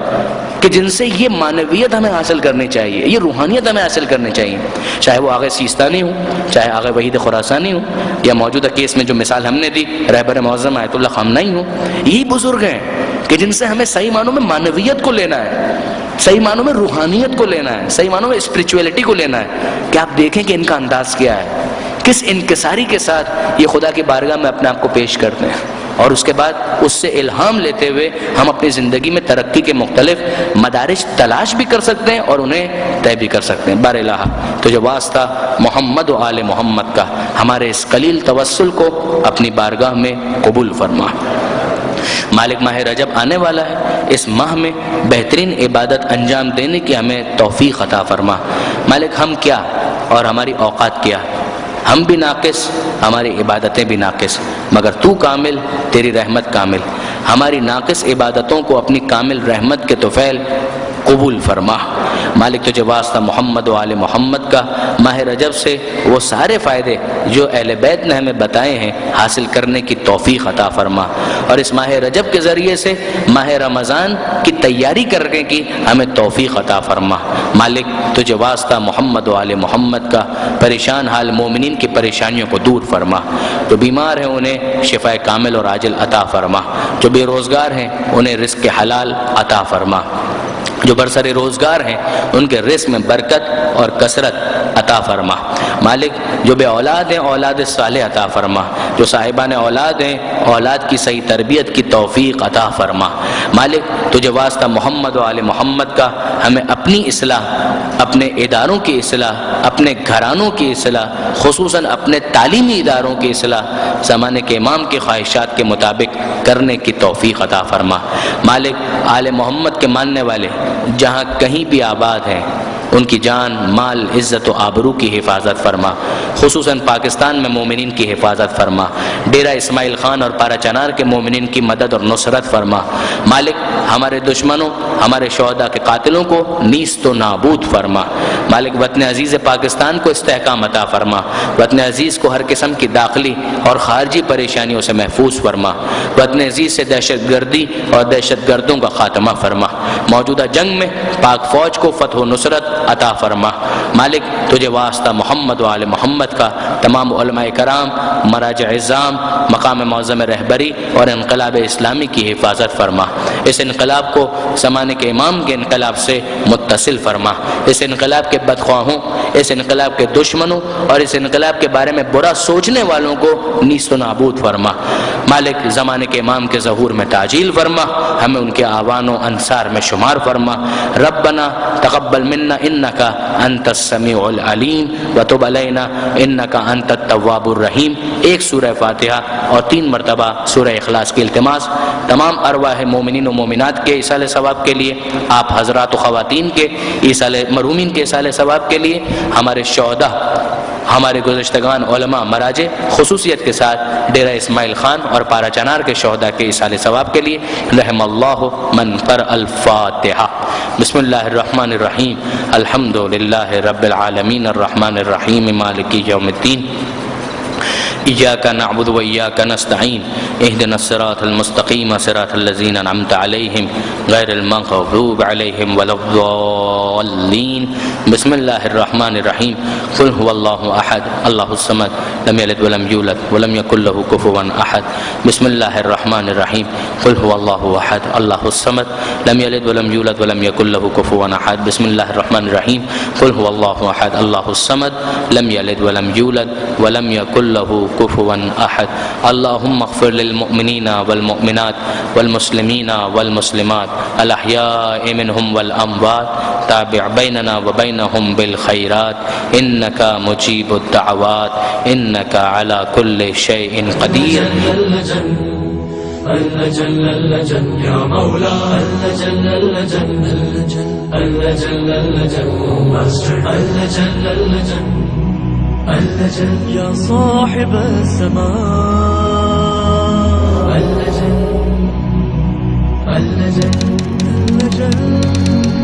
کہ جن سے یہ معنویت ہمیں حاصل کرنی چاہیے، یہ روحانیت ہمیں حاصل کرنی چاہیے. چاہے وہ آغا سیستانی ہوں، چاہے آغا وحید خراسانی ہوں، یا موجودہ کیس میں جو مثال ہم نے دی رہبر معظم آیت اللہ خامنہئی ہوں. یہی بزرگ ہیں کہ جن سے ہمیں صحیح معنوں میں معنویت کو لینا ہے، صحیح معنوں میں روحانیت کو لینا ہے، صحیح معنوں میں اسپریچویلٹی کو لینا ہے. کہ آپ دیکھیں کہ ان کا انداز کیا ہے، کس انکساری کے ساتھ یہ خدا کی بارگاہ میں اپنے آپ کو پیش کرتے ہیں، اور اس کے بعد اس سے الہام لیتے ہوئے ہم اپنی زندگی میں ترقی کے مختلف مدارج تلاش بھی کر سکتے ہیں اور انہیں طے بھی کر سکتے ہیں. بار الہ تو جو واسطہ محمد و آل محمد کا، ہمارے اس قلیل توسل کو اپنی بارگاہ میں قبول فرما. مالک ماہ رجب آنے والا ہے، اس ماہ میں بہترین عبادت انجام دینے کی ہمیں توفیق عطا فرما. مالک ہم کیا اور ہماری اوقات کیا، ہم بھی ناقص، ہماری عبادتیں بھی ناقص، مگر تو کامل، تیری رحمت کامل. ہماری ناقص عبادتوں کو اپنی کامل رحمت کے طفیل قبول فرما. مالک تجھے واسطہ محمد و آل محمد کا ماہ رجب سے وہ سارے فائدے جو اہل بیت نے ہمیں بتائے ہیں حاصل کرنے کی توفیق عطا فرما، اور اس ماہ رجب کے ذریعے سے ماہ رمضان کی تیاری کرنے کی ہمیں توفیق عطا فرما. مالک تجھے واسطہ محمد و آل محمد کا پریشان حال مومنین کی پریشانیوں کو دور فرما. جو بیمار ہیں انہیں شفا کامل اور عاجل عطا فرما. جو بے روزگار ہیں انہیں رزق حلال عطا فرما. جو برسر روزگار ہیں ان کے رزق میں برکت اور کثرت عطا فرما. مالک جو بے اولاد ہیں اولاد صالح عطا فرما. جو صاحبان اولاد ہیں اولاد کی صحیح تربیت کی توفیق عطا فرما. مالک تجھے واسطہ محمد و آل محمد کا ہمیں اپنی اصلاح، اپنے اداروں کی اصلاح، اپنے گھرانوں کی اصلاح، خصوصاً اپنے تعلیمی اداروں کی اصلاح زمانے کے امام کی خواہشات کے مطابق کرنے کی توفیق عطا فرما. مالک آل محمد کے ماننے والے جہاں کہیں بھی آباد ہیں ان کی جان، مال، عزت و آبرو کی حفاظت فرما. خصوصاً پاکستان میں مومنین کی حفاظت فرما. ڈیرہ اسماعیل خان اور پارا چنار کے مومنین کی مدد اور نصرت فرما. مالک ہمارے دشمنوں، ہمارے شہداء کے قاتلوں کو نیست و نابود فرما. مالک وطن عزیز پاکستان کو استحکام عطا فرما. وطن عزیز کو ہر قسم کی داخلی اور خارجی پریشانیوں سے محفوظ فرما. وطن عزیز سے دہشت گردی اور دہشت گردوں کا خاتمہ فرما. موجودہ جنگ میں پاک فوج کو فتح و نصرت عطا فرما. مالک تجھے واسطہ محمد و آل محمد کا تمام علماء کرام، مراجع عظام، مقام معظم رہبری اور انقلاب اسلامی کی حفاظت فرما. اس انقلاب کو زمانے کے امام کے انقلاب سے متصل فرما. اس انقلاب کے بدخواہوں، اس انقلاب کے دشمنوں اور اس انقلاب کے بارے میں برا سوچنے والوں کو نیست و نابود فرما. مالک زمانے کے امام کے ظہور میں تعجیل فرما. ہمیں ان کے آوان و انصار میں شمار فرما. ربنا تقبل منا انکا انت السمیع العلیم وتب علینا انکا انت التواب الرحیم. ایک سورہ فاتحہ اور 3 مرتبہ سورہ اخلاص کی التماس تمام ارواح مومنین و مومنات کے ایصال ثواب کے لیے، آپ حضرات و خواتین کے ایصال مرحومین کے ایصال ثواب کے لیے، ہمارے شہداء ہمارے گزشتگان علماء مراجع خصوصیت کے ساتھ ڈیرہ اسماعیل خان اور پارا چنار کے شہداء کے ایصال ثواب کے لیے رحم اللہ من قرأ الفاتحہ۔ بسم اللہ الرحمن الرحیم، الحمد للہ رب العالمین الرحمن الرحیم مالک یوم الدین، إياك نعبد وإياك نستعين اهدنا الصراط المستقيم صراط الذين أنعمت عليهم غير المغضوب عليهم ولا الضالين بسم الله الرحمن الرحيم قل هو الله أحد الله الصمد لم يلد ولم يولد ولم يكن له كفوا أحد بسم الله الرحمن الرحيم قل هو الله أحد الله الصمد لم يلد ولم يولد ولم يكن له كفوا أحد بسم الله الرحمن الرحيم قل هو الله أحد الله الصمد لم يلد ولم يولد ولم يكن له كفوا أحد اللهم اغفر للمؤمنين والمؤمنات والمسلمين والمسلمات الأحياء منهم والأموات تابع بيننا وبينهم بالخيرات إنك مجيب الدعوات إنك على كل شيء قدير اللجن اللجن يا مولا اللجن اللجن اللجن اللجن اللجن اللجن اللجن يا صاحب السماء اللجن اللجن اللجن